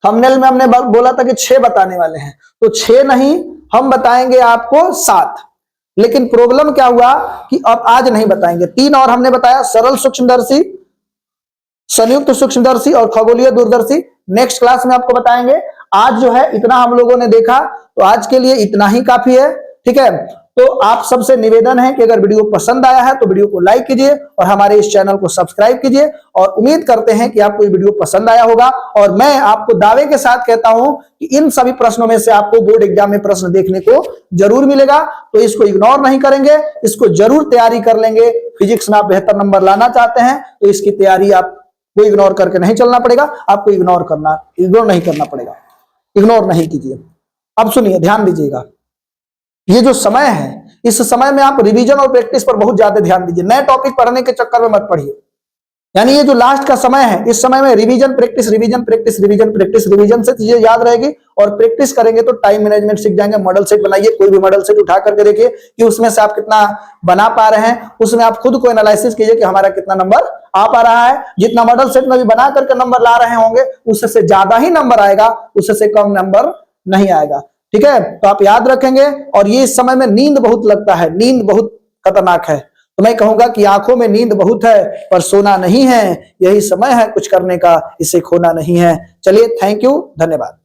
थंबनेल में हमने बोला था कि 6 बताने वाले हैं, तो 6 नहीं, हम बताएंगे आपको 7। लेकिन प्रॉब्लम क्या हुआ कि अब आज नहीं बताएंगे, 3 और हमने बताया, सरल सूक्ष्मदर्शी, संयुक्त सूक्ष्मदर्शी और खगोलीय दूरदर्शी, नेक्स्ट क्लास में आपको बताएंगे। आज जो है इतना हम लोगों ने देखा, तो आज के लिए इतना ही काफी है। ठीक है, तो आप सबसे निवेदन है कि अगर वीडियो पसंद आया है तो वीडियो को लाइक कीजिए और हमारे इस चैनल को सब्सक्राइब कीजिए, और उम्मीद करते हैं कि आपको ये वीडियो पसंद आया होगा। और मैं आपको दावे के साथ कहता हूं कि इन सभी प्रश्नों में से आपको बोर्ड एग्जाम में प्रश्न देखने को जरूर मिलेगा, तो इसको इग्नोर नहीं करेंगे, इसको जरूर तैयारी कर लेंगे। फिजिक्स में आप बेहतर नंबर लाना चाहते हैं तो इसकी तैयारी आपको इग्नोर करके नहीं चलना पड़ेगा, आपको इग्नोर नहीं करना पड़ेगा, इग्नोर नहीं कीजिए। अब सुनिए, ध्यान दीजिएगा, ये जो समय है, इस समय में आप रिवीजन और प्रैक्टिस पर बहुत ज्यादा ध्यान दीजिए, नए टॉपिक पढ़ने के चक्कर में मत पढ़िए। यानी ये जो लास्ट का समय है, इस समय में revision practice, revision practice, revision practice, revision से चीजें याद रहेगी, और प्रैक्टिस करेंगे तो टाइम मैनेजमेंट सीख जाएंगे। मॉडल सेट बनाइए, कोई भी मॉडल सेट उठा करके देखिए कि उसमें से आप कितना बना पा रहे हैं, उसमें आप खुद को एनालिसिस कीजिए कि हमारा कितना नंबर आ पा रहा है। जितना मॉडल सेट में भी बना करके नंबर ला रहे होंगे, उससे ज्यादा ही नंबर आएगा, उससे कम नंबर नहीं आएगा। ठीक है, तो आप याद रखेंगे। और ये इस समय में नींद बहुत लगता है, नींद बहुत खतरनाक है, तो मैं कहूंगा कि आंखों में नींद बहुत है पर सोना नहीं है, यही समय है कुछ करने का, इसे खोना नहीं है। चलिए, थैंक यू, धन्यवाद।